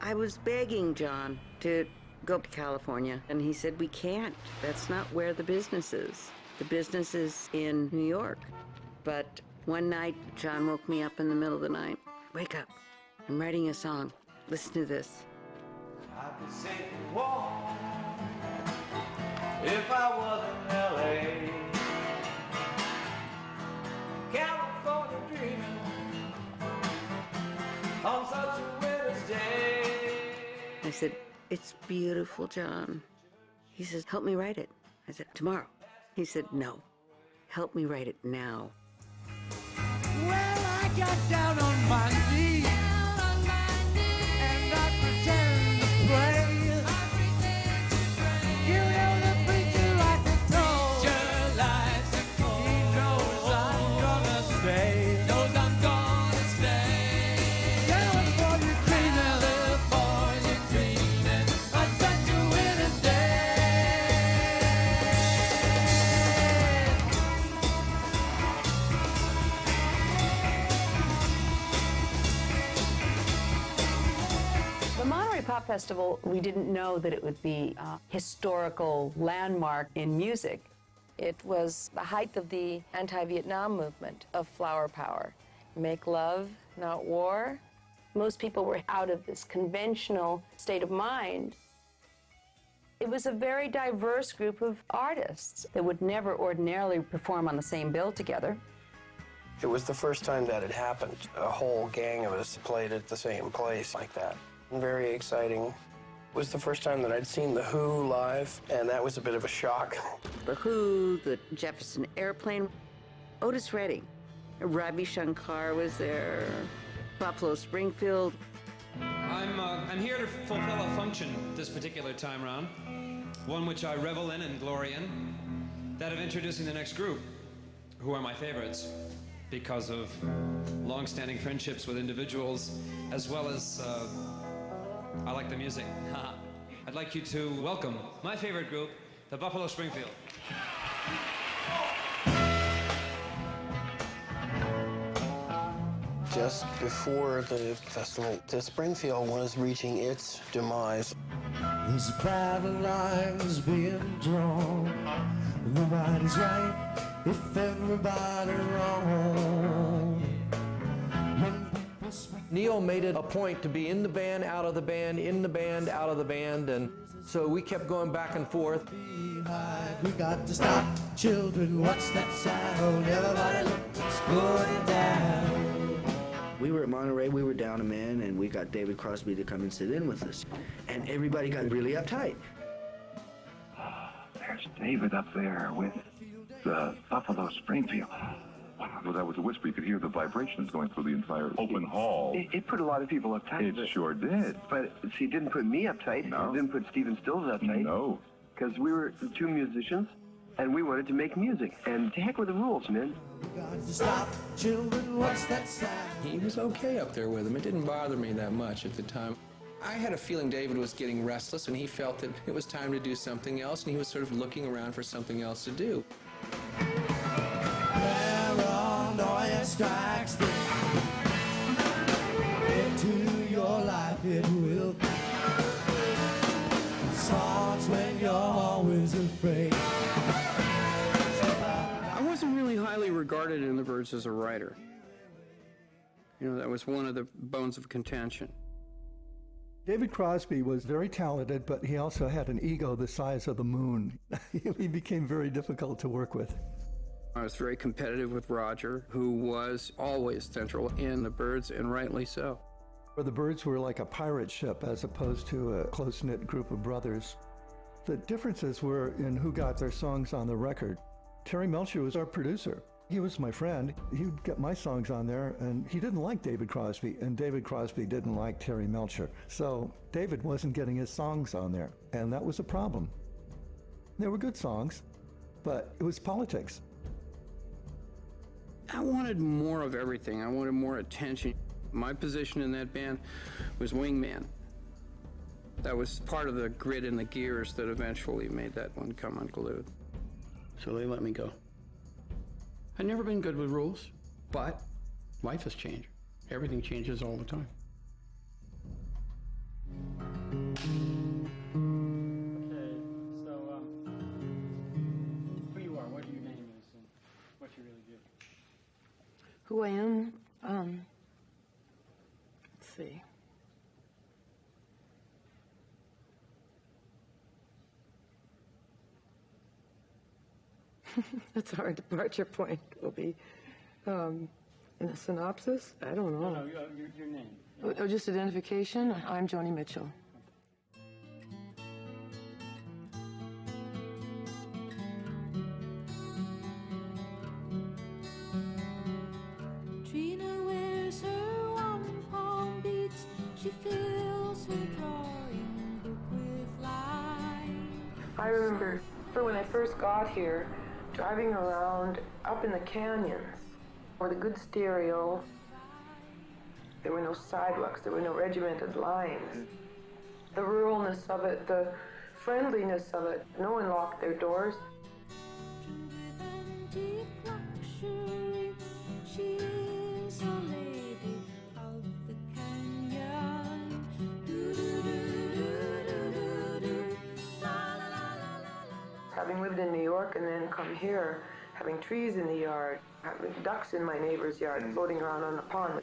I was begging John to go to California, and he said, we can't. That's not where the business is. The business is in New York. But one night, John woke me up in the middle of the night. Wake up, I'm writing a song. Listen to this. I'd be safe and warm if I was in LA. California dreaming on such a winter's day. I said, it's beautiful, John. He says, help me write it. I said, tomorrow. He said, no, help me write it now. Well, I got down on my knees and I pretend to pray. You know the preacher likes to toll. Preacher likes to toll. He knows I'm gonna stay. Knows I'm gonna stay. California dreaming on such a winter's day. The Monterey Pop Festival, we didn't know that it would be a historical landmark in music. It was the height of the anti-Vietnam movement of flower power. Make love, not war. Most people were out of this conventional state of mind. It was a very diverse group of artists that would never ordinarily perform on the same bill together. It was the first time that had happened. A whole gang of us played at the same place like that. Very exciting. It was the first time that I'd seen The Who live, and that was a bit of a shock. The Who, the Jefferson Airplane, Otis Redding, Ravi Shankar was there, Buffalo Springfield. I'm here to fulfill a function this particular time round, one which I revel in and glory in, that of introducing the next group, who are my favorites because of long-standing friendships with individuals, as well as I like the music. I'd like you to welcome my favorite group, the Buffalo Springfield. Just before the festival, the Springfield was reaching its demise. There's a crowd of lives being drawn. Nobody's right if everybody wrong. Neil made it a point to be in the band, out of the band, in the band, out of the band, and so we kept going back and forth. We got to stop, children, what's that sound? Everybody looks going down. We were at Monterey, we were down a man, and we got David Crosby to come and sit in with us. And everybody got really uptight. There's David up there with the Buffalo Springfield. Wow. Well, that was a whisper. You could hear the vibrations going through the entire open hall. It put a lot of people uptight. It sure did. But see, it didn't put me uptight. No. It didn't put Stephen Stills uptight. No. Because we were two musicians, and we wanted to make music. And to heck with the rules, man. Stop, children, what's that sound? He was okay up there with him. It didn't bother me that much at the time. I had a feeling David was getting restless, and he felt that it was time to do something else, and he was sort of looking around for something else to do. Paranoia strikes into your life, it will. Songs when you're always afraid. I wasn't really highly regarded in the Byrds as a writer. You know, that was one of the bones of contention. David Crosby was very talented, but he also had an ego the size of the moon. He became very difficult to work with. I was very competitive with Roger, who was always central in the Byrds, and rightly so. The Byrds were like a pirate ship as opposed to a close-knit group of brothers. The differences were in who got their songs on the record. Terry Melcher was our producer. He was my friend. He'd get my songs on there, and he didn't like David Crosby, and David Crosby didn't like Terry Melcher. So David wasn't getting his songs on there, and that was a problem. They were good songs, but it was politics. I wanted more of everything. I wanted more attention. My position in that band was wingman. That was part of the grit and the gears that eventually made that one come unglued. So they let me go. I've never been good with rules, but life has changed. Everything changes all the time. Okay, so who you are, what your name is, and what you really do. Who I am? Let's see. That's our departure point will be in a synopsis. I don't know. No, your name. Oh, just identification. I'm Joni Mitchell. Trina wears her warm palm beats. She fills her drawing book with light. I remember when I first got here, driving around up in the canyons with a good stereo. There were no sidewalks, there were no regimented lines. The ruralness of it, the friendliness of it, no one locked their doors. Antique luxury, she is a lady of the canyon. Do-do-do-do-do-do-do. La la la la la la. Having lived in New York and then come here, having trees in the yard, having ducks in my neighbor's yard floating around on the pond.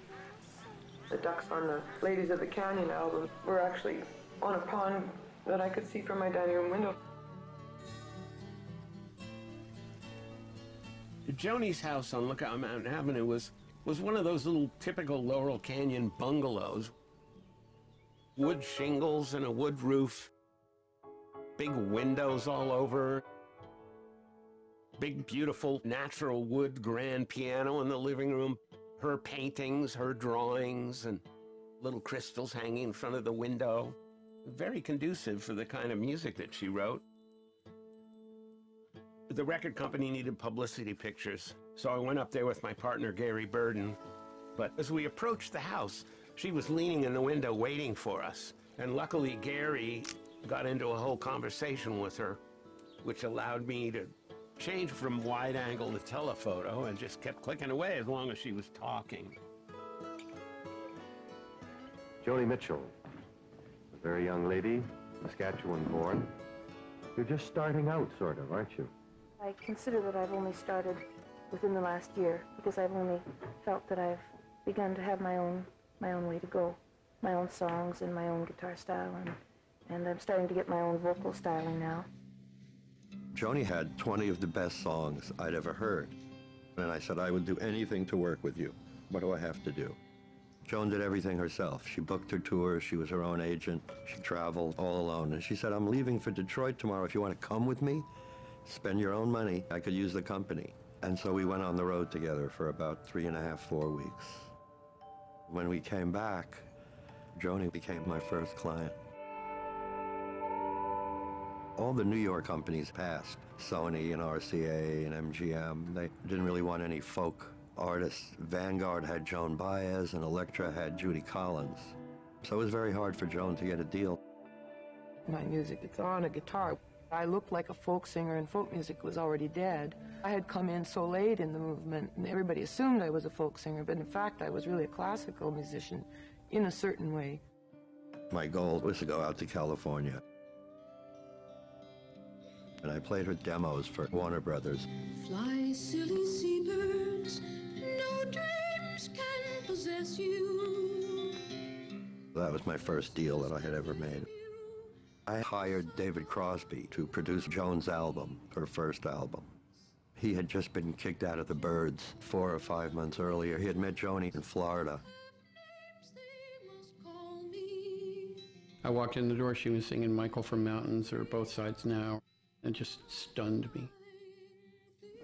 The ducks on the Ladies of the Canyon album were actually on a pond that I could see from my dining room window. Joni's house on Lookout Mountain Avenue was one of those little typical Laurel Canyon bungalows. Wood shingles and a wood roof, big windows all over, big beautiful natural wood grand piano in the living room, her paintings, her drawings, and little crystals hanging in front of the window. Very conducive for the kind of music that she wrote. The record company needed publicity pictures, so I went up there with my partner, Gary Burden. But as we approached the house, she was leaning in the window waiting for us. And luckily, Gary got into a whole conversation with her, which allowed me to change from wide angle to telephoto and just kept clicking away as long as she was talking. Joni Mitchell, a very young lady, Saskatchewan born. You're just starting out, sort of, aren't you? I consider that I've only started within the last year because I've only felt that I've begun to have my own way to go, my own songs and my own guitar style, and I'm starting to get my own vocal styling now. Joni had 20 of the best songs I'd ever heard. And I said, I would do anything to work with you. What do I have to do? Joan did everything herself. She booked her tours. She was her own agent. She traveled all alone. And she said, I'm leaving for Detroit tomorrow. If you want to come with me, spend your own money. I could use the company. And so we went on the road together for about 3.5, 4 weeks. When we came back, Joni became my first client. All the New York companies passed, Sony and RCA and MGM. They didn't really want any folk artists. Vanguard had Joan Baez and Elektra had Judy Collins. So it was very hard for Joan to get a deal. My music, it's on a guitar. I looked like a folk singer, and folk music was already dead. I had come in so late in the movement, and everybody assumed I was a folk singer, but in fact I was really a classical musician in a certain way. My goal was to go out to California. And I played her demos for Warner Brothers. Fly, silly seabirds, no dreams can possess you. That was my first deal that I had ever made. I hired David Crosby to produce Joan's album, her first album. He had just been kicked out of the Byrds 4 or 5 months earlier. He had met Joni in Florida. I walked in the door, she was singing Michael from Mountains or Both Sides Now. It just stunned me.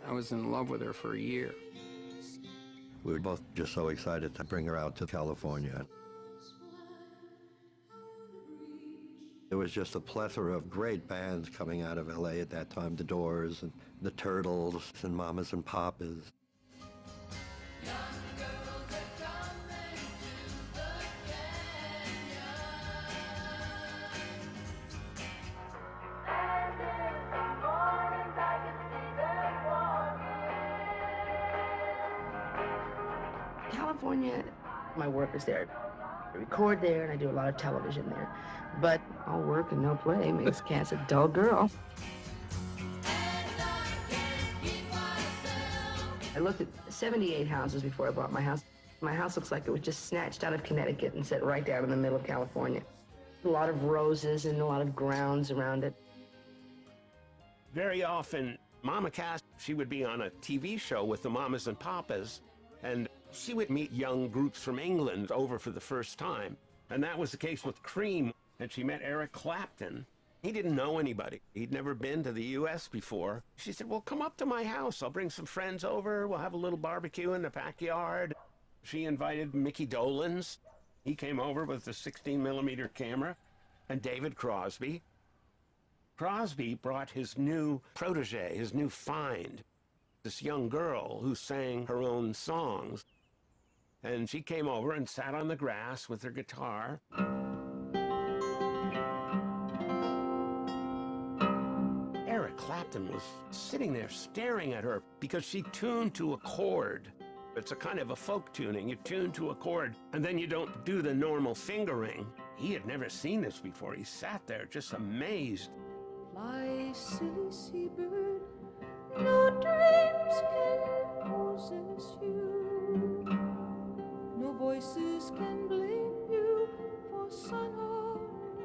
I was in love with her for a year. We were both just so excited to bring her out to California. There was just a plethora of great bands coming out of LA at that time, the Doors and the Turtles and Mamas and Papas. California, my work is there. I record there and I do a lot of television there. But all work and no play makes Cass a dull girl. I looked at 78 houses before I bought my house. My house looks like it was just snatched out of Connecticut and set right down in the middle of California. A lot of roses and a lot of grounds around it. Very often, Mama Cass, she would be on a TV show with the Mamas and Papas, and she would meet young groups from England over for the first time. And that was the case with Cream. And she met Eric Clapton. He didn't know anybody. He'd never been to the U.S. before. She said, well, come up to my house. I'll bring some friends over. We'll have a little barbecue in the backyard. She invited Mickey Dolenz. He came over with a 16-millimeter camera. And David Crosby. Crosby brought his new protege, his new find, this young girl who sang her own songs. And she came over and sat on the grass with her guitar. Eric Clapton was sitting there staring at her because she tuned to a chord. It's a kind of a folk tuning. You tune to a chord, and then you don't do the normal fingering. He had never seen this before. He sat there just amazed. Fly, silly seabird, no dreams can possess you. No voices can blame you for sun on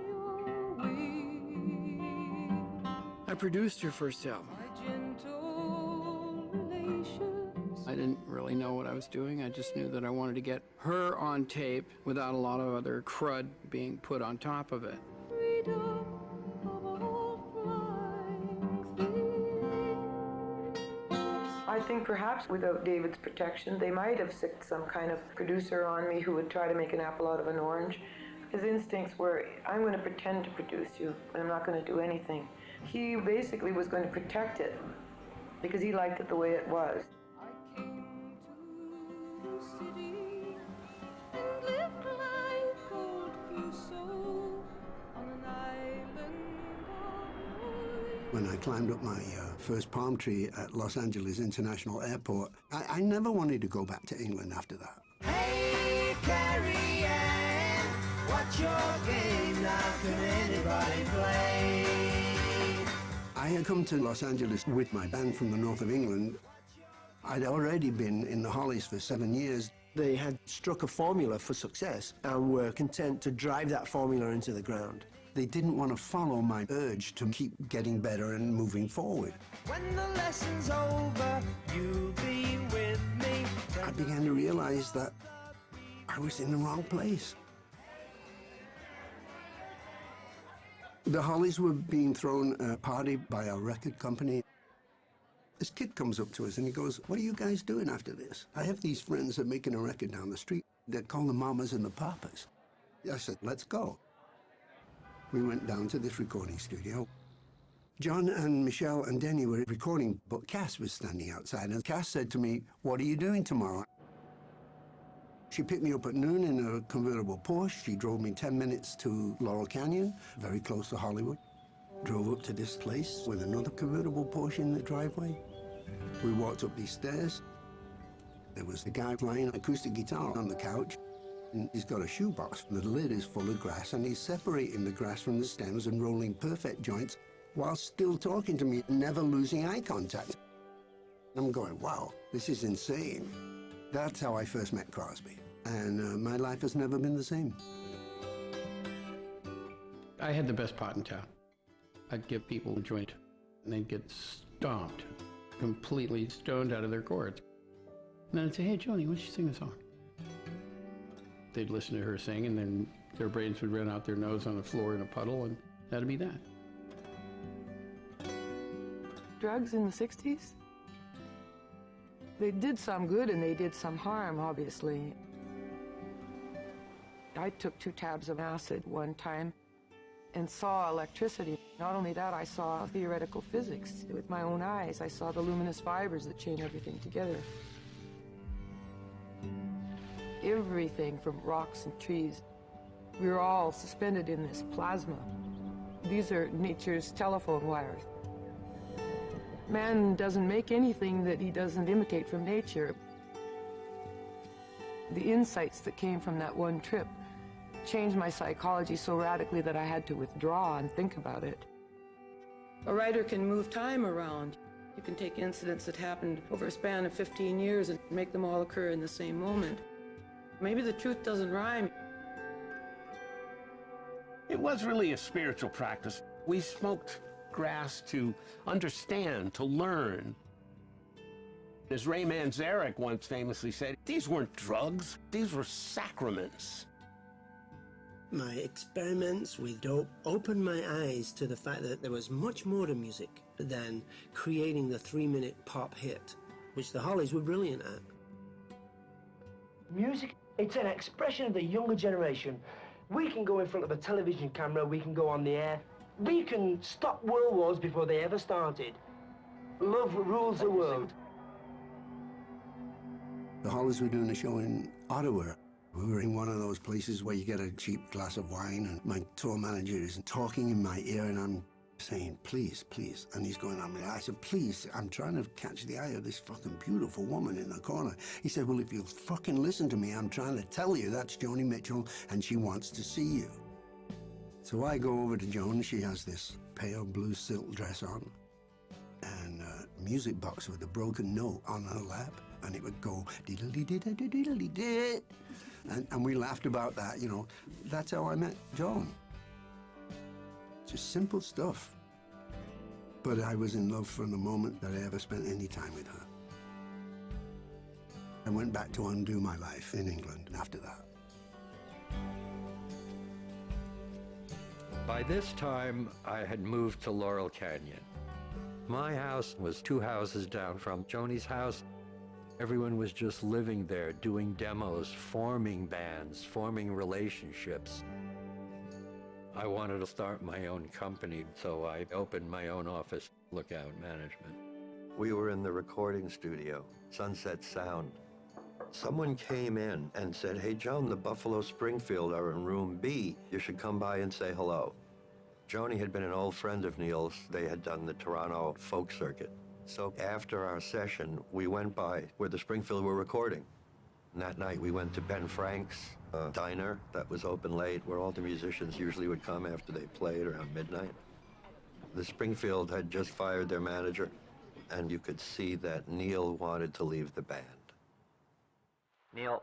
your wing. I produced her first album. My gentle relations. I didn't really know what I was doing. I just knew that I wanted to get her on tape without a lot of other crud being put on top of it. Freedom of all flying things. I think perhaps without David's protection, they might have sicked some kind of producer on me who would try to make an apple out of an orange. His instincts were, I'm going to pretend to produce you, but I'm not going to do anything. He basically was going to protect it because he liked it the way it was. I came to the city and lived like old Crusoe on an island of When I climbed up my first palm tree at Los Angeles International Airport, I never wanted to go back to England after that. Hey, Carrie Ann, what's your game now? Can anybody play? I had come to Los Angeles with my band from the north of England. I'd already been in the Hollies for 7 years. They had struck a formula for success and were content to drive that formula into the ground. They didn't want to follow my urge to keep getting better and moving forward. When the lesson's over, you'll be with me. I began to realize that I was in the wrong place. The Hollies were being thrown a party by a record company. This kid comes up to us and he goes, "What are you guys doing after this? I have these friends that are making a record down the street. They're called the Mamas and the Papas." I said, "Let's go." We went down to this recording studio. John and Michelle and Denny were recording, but Cass was standing outside. And Cass said to me, "What are you doing tomorrow?" She picked me up at noon in a convertible Porsche. She drove me 10 minutes to Laurel Canyon, very close to Hollywood. Drove up to this place with another convertible Porsche in the driveway. We walked up these stairs. There was a guy playing an acoustic guitar on the couch, and he's got a shoebox. The lid is full of grass, and he's separating the grass from the stems and rolling perfect joints while still talking to me, never losing eye contact. I'm going, wow, this is insane. That's how I first met Crosby, and my life has never been the same. I had the best pot in town. I'd give people a joint, and they'd get stomped, completely stoned out of their gourds. And then I'd say, "Hey, Joni, why don't you sing a song?" They'd listen to her sing, and then their brains would run out their nose on the floor in a puddle, and that'd be that. Drugs in the 60s? They did some good and they did some harm, obviously. I took 2 tabs of acid one time and saw electricity. Not only that, I saw theoretical physics. With my own eyes, I saw the luminous fibers that chain everything together. Everything from rocks and trees. We were all suspended in this plasma. These are nature's telephone wires. Man doesn't make anything that he doesn't imitate from nature. The insights that came from that one trip changed my psychology so radically that I had to withdraw and think about it. A writer can move time around. You can take incidents that happened over a span of 15 years and make them all occur in the same moment. Maybe the truth doesn't rhyme. It was really a spiritual practice. We smoked grass to understand, to learn. As Ray Manzarek once famously said, these weren't drugs, these were sacraments. My experiments with dope opened my eyes to the fact that there was much more to music than creating the 3-minute pop hit, which the Hollies were brilliant at. Music, it's an expression of the younger generation. We can go in front of a television camera, we can go on the air, we can stop world wars before they ever started. Love rules the world. The Hollies were doing a show in Ottawa. We were in one of those places where you get a cheap glass of wine, and my tour manager is talking in my ear, and I'm saying, "Please, please." And he's going on me. I said, "Please, I'm trying to catch the eye of this fucking beautiful woman in the corner." He said, "Well, if you'll fucking listen to me, I'm trying to tell you that's Joni Mitchell, and she wants to see you." So I go over to Joan. She has this pale blue silk dress on and a music box with a broken note on her lap, and it would go diddly-diddly-diddly-diddly. And we laughed about that, you know. That's how I met Joan. Just simple stuff. But I was in love from the moment that I ever spent any time with her. I went back to undo my life in England after that. By this time, I had moved to Laurel Canyon. My house was 2 houses down from Joni's house. Everyone was just living there, doing demos, forming bands, forming relationships. I wanted to start my own company, so I opened my own office, Lookout Management. We were in the recording studio, Sunset Sound. Someone came in and said, "Hey, Joan, the Buffalo Springfield are in room B. You should come by and say hello." Joni had been an old friend of Neil's. They had done the Toronto folk circuit. So after our session, we went by where the Springfield were recording. And that night, we went to Ben Frank's diner that was open late, where all the musicians usually would come after they played around midnight. The Springfield had just fired their manager, and you could see that Neil wanted to leave the band. Neil,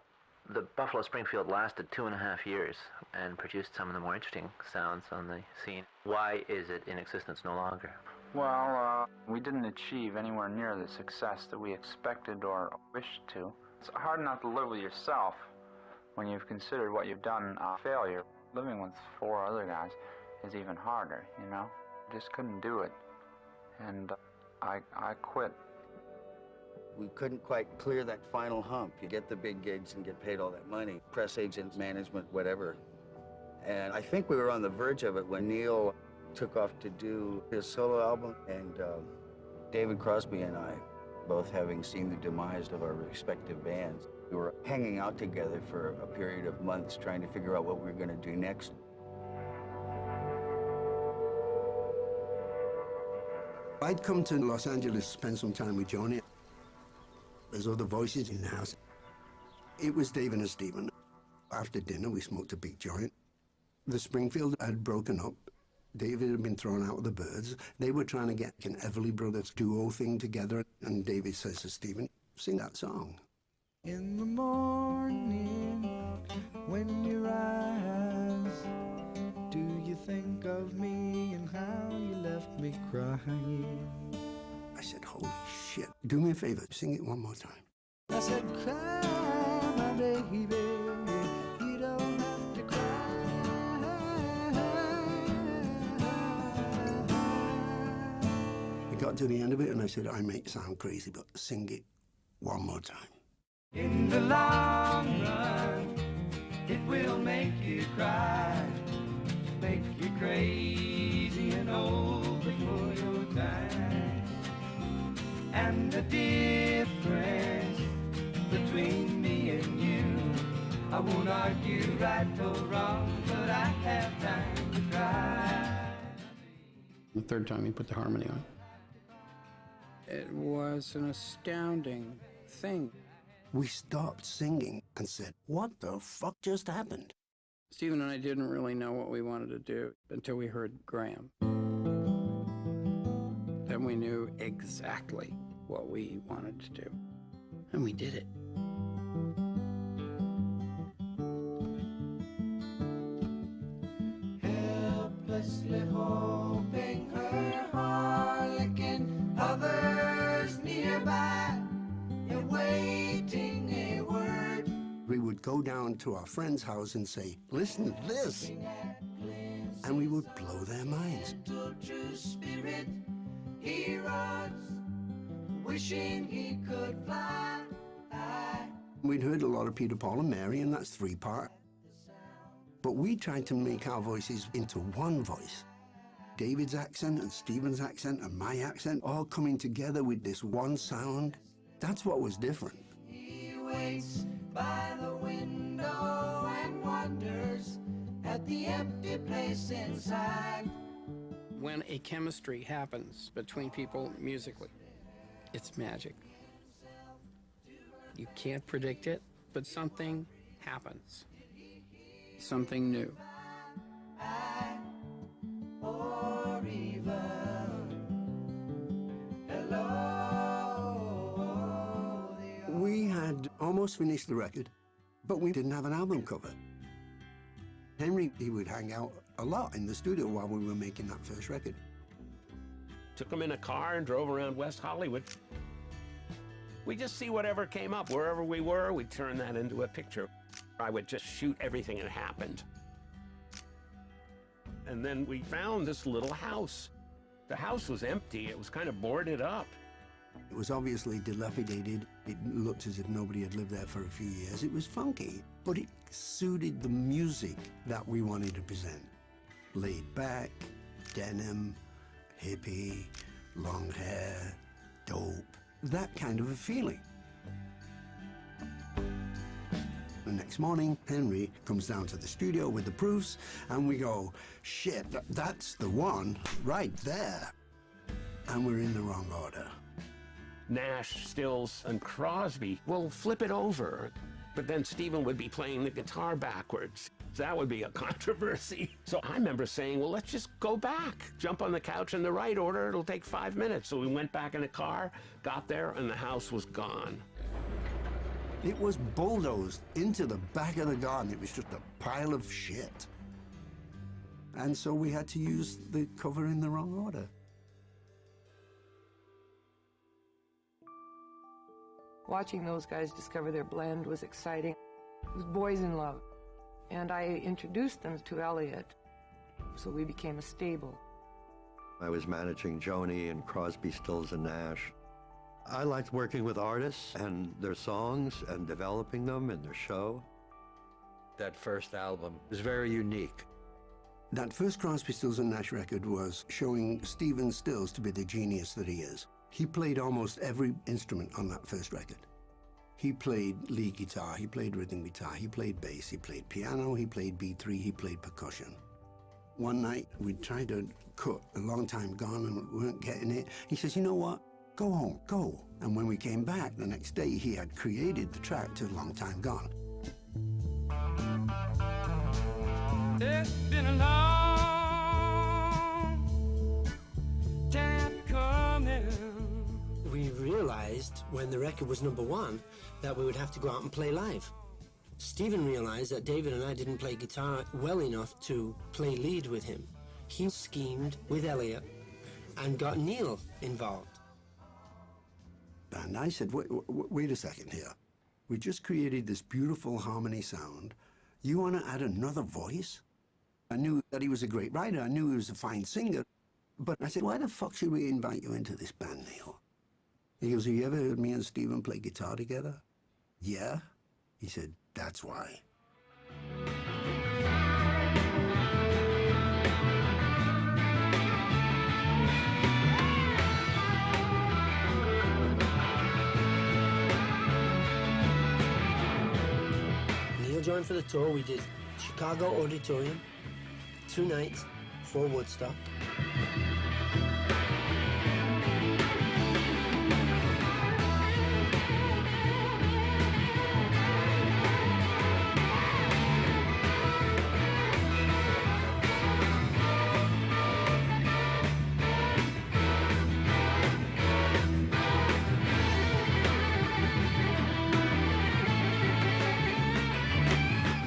the Buffalo Springfield lasted 2.5 years and produced some of the more interesting sounds on the scene. Why is it in existence no longer? Well, we didn't achieve anywhere near the success that we expected or wished to. It's hard not to live with yourself when you've considered what you've done a failure. Living with 4 other guys is even harder, you know? Just couldn't do it. And I quit We couldn't quite clear that final hump. You get the big gigs and get paid all that money, press agents, management, whatever. And I think we were on the verge of it when Neil took off to do his solo album, and David Crosby and I, both having seen the demise of our respective bands, we were hanging out together for a period of months trying to figure out what we were going to do next. I'd come to Los Angeles to spend some time with Joni. There's other voices in the house. It was David and Stephen. After dinner, we smoked a big joint. The Springfield had broken up. David had been thrown out with the Byrds. They were trying to get an Everly Brothers duo thing together, and David says to Stephen, sing that song. In the morning, when you rise, do you think of me and how you left me crying? I said, holy shit, do me a favor, sing it one more time. I said, cry, my baby, you don't have to cry. We got to the end of it, and I said, I may sound crazy, but sing it one more time. In the long run, it will make you cry, make you crazy and old before your time. And the difference between me and you, I won't argue right or wrong, but I have time to cry. The third time he put the harmony on. It was an astounding thing. We stopped singing and said, what the fuck just happened? Stephen and I didn't really know what we wanted to do until we heard Graham. Then we knew exactly what we wanted to do. And we did it. Helplessly hoping her harlequin, others nearby, awaiting a word. We would go down to our friend's house and say, listen to this. And we would blow their minds. True spirit, he runs, wishing he could fly. We'd heard a lot of Peter, Paul, and Mary, and that's 3-part. But we tried to make our voices into one voice. David's accent and Stephen's accent and my accent all coming together with this one sound. That's what was different. He waits by the window and wonders at the empty place inside. When a chemistry happens between people musically, it's magic. You can't predict it, but something happens. Something new. Or even hello. We had almost finished the record, but we didn't have an album cover. Henry, he would hang out a lot in the studio while we were making that first record. Took him in a car and drove around West Hollywood. We just see whatever came up. Wherever we were, we'd turn that into a picture. I would just shoot everything that happened. And then we found this little house. The house was empty. It was kind of boarded up. It was obviously dilapidated. It looked as if nobody had lived there for a few years. It was funky, but it suited the music that we wanted to present. Laid back, denim, hippie, long hair, dope, that kind of a feeling. The next morning, Henry comes down to the studio with the proofs, and we go, shit, that's the one right there. And we're in the wrong order. Nash, Stills, and Crosby will flip it over, but then Stephen would be playing the guitar backwards. That would be a controversy. So I remember saying, well, let's just go back. Jump on the couch in the right order. It'll take 5 minutes. So we went back in the car, got there, and the house was gone. It was bulldozed into the back of the garden. It was just a pile of shit. And so we had to use the cover in the wrong order. Watching those guys discover their blend was exciting. It was boys in love. And I introduced them to Elliot, so we became a stable. I was managing Joni and Crosby, Stills, and Nash. I liked working with artists and their songs and developing them in their show. That first album is very unique. That first Crosby, Stills and Nash record was showing Stephen Stills to be the genius that he is. He played almost every instrument on that first record. He played lead guitar, he played rhythm guitar, he played bass, he played piano, he played B3, he played percussion. One night, we tried to cut A Long Time Gone and we weren't getting it. He says, you know what? Go home, go. And when we came back the next day, he had created the track to A Long Time Gone. It's been a long time coming. We realized when the record was #1 that we would have to go out and play live. Stephen realized that David and I didn't play guitar well enough to play lead with him. He schemed with Elliot and got Neil involved. And I said, wait a second here. We just created this beautiful harmony sound. You want to add another voice? I knew that he was a great writer. I knew he was a fine singer. But I said, why the fuck should we invite you into this band, Neil? He goes, have you ever heard me and Stephen play guitar together? Yeah. He said, that's why. Neil joined for the tour. We did Chicago Auditorium, 2 nights for Woodstock.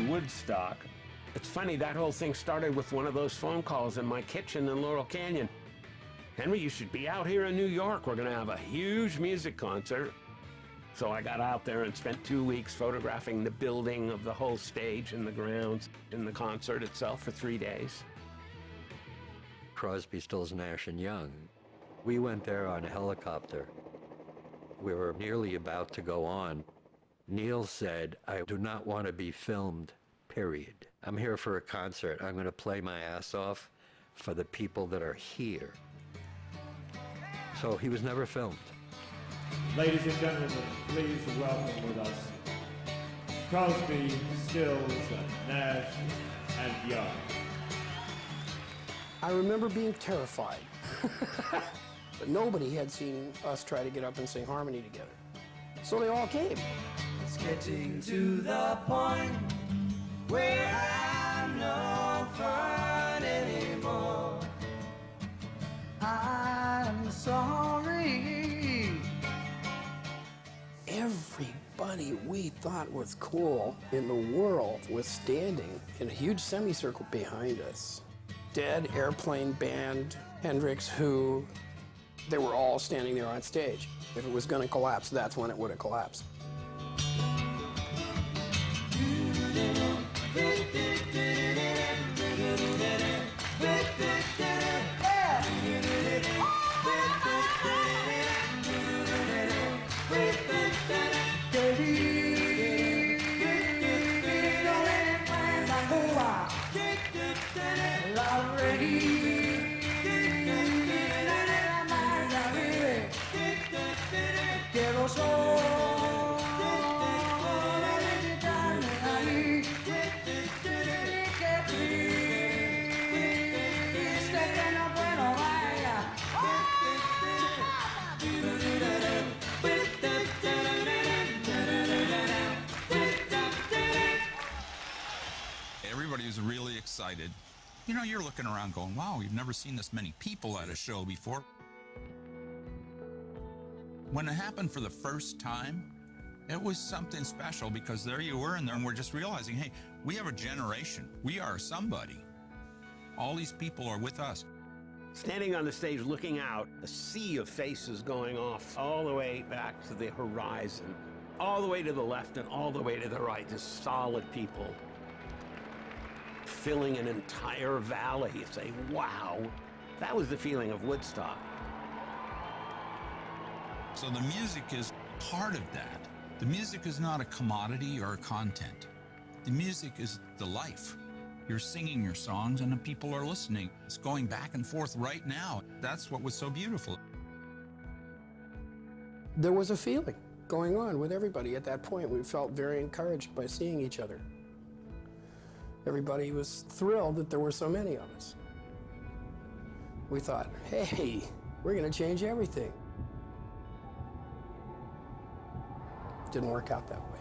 Woodstock. It's funny, that whole thing started with one of those phone calls in my kitchen in Laurel Canyon. Henry, you should be out here in New York. We're going to have a huge music concert. So I got out there and spent 2 weeks photographing the building of the whole stage and the grounds and the concert itself for 3 days. Crosby, Stills, Nash and Young. We went there on a helicopter. We were nearly about to go on. Neil said, I do not want to be filmed, period. I'm here for a concert. I'm going to play my ass off for the people that are here. So he was never filmed. Ladies and gentlemen, please welcome with us Crosby, Stills, Nash, and Young. I remember being terrified, but nobody had seen us try to get up and sing harmony together. So they all came. It's getting to the point where I'm no fun anymore. I'm sorry. Everybody we thought was cool in the world was standing in a huge semicircle behind us. Dead, Airplane Band, Hendrix, Who, they were all standing there on stage. If it was going to collapse, that's when it would have collapsed. Everybody was really excited. You know, you're looking around going, wow, we've never seen this many people at a show before. When it happened for the first time, it was something special because there you were in there and we're just realizing, hey, we have a generation. We are somebody. All these people are with us. Standing on the stage looking out, a sea of faces going off all the way back to the horizon, all the way to the left and all the way to the right, just solid people filling an entire valley. You say, wow, that was the feeling of Woodstock. So the music is part of that. The music is not a commodity or a content. The music is the life. You're singing your songs and the people are listening. It's going back and forth right now. That's what was so beautiful. There was a feeling going on with everybody at that point. We felt very encouraged by seeing each other. Everybody was thrilled that there were so many of us. We thought, hey, we're going to change everything. It didn't work out that way.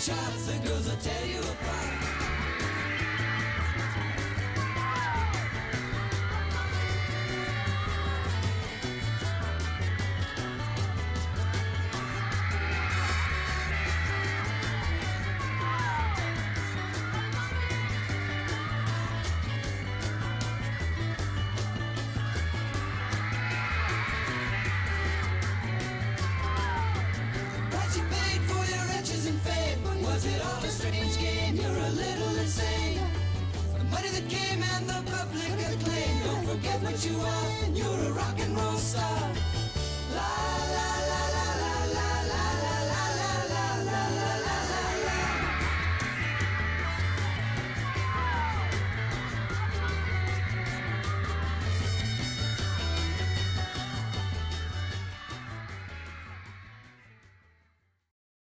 Charts, the girls will tear you apart. What you paid for your riches and fame, was it all a strange game? You're a little insane. The money that came and the public acclaim. Don't forget what you are, you're a rock and roll star. La,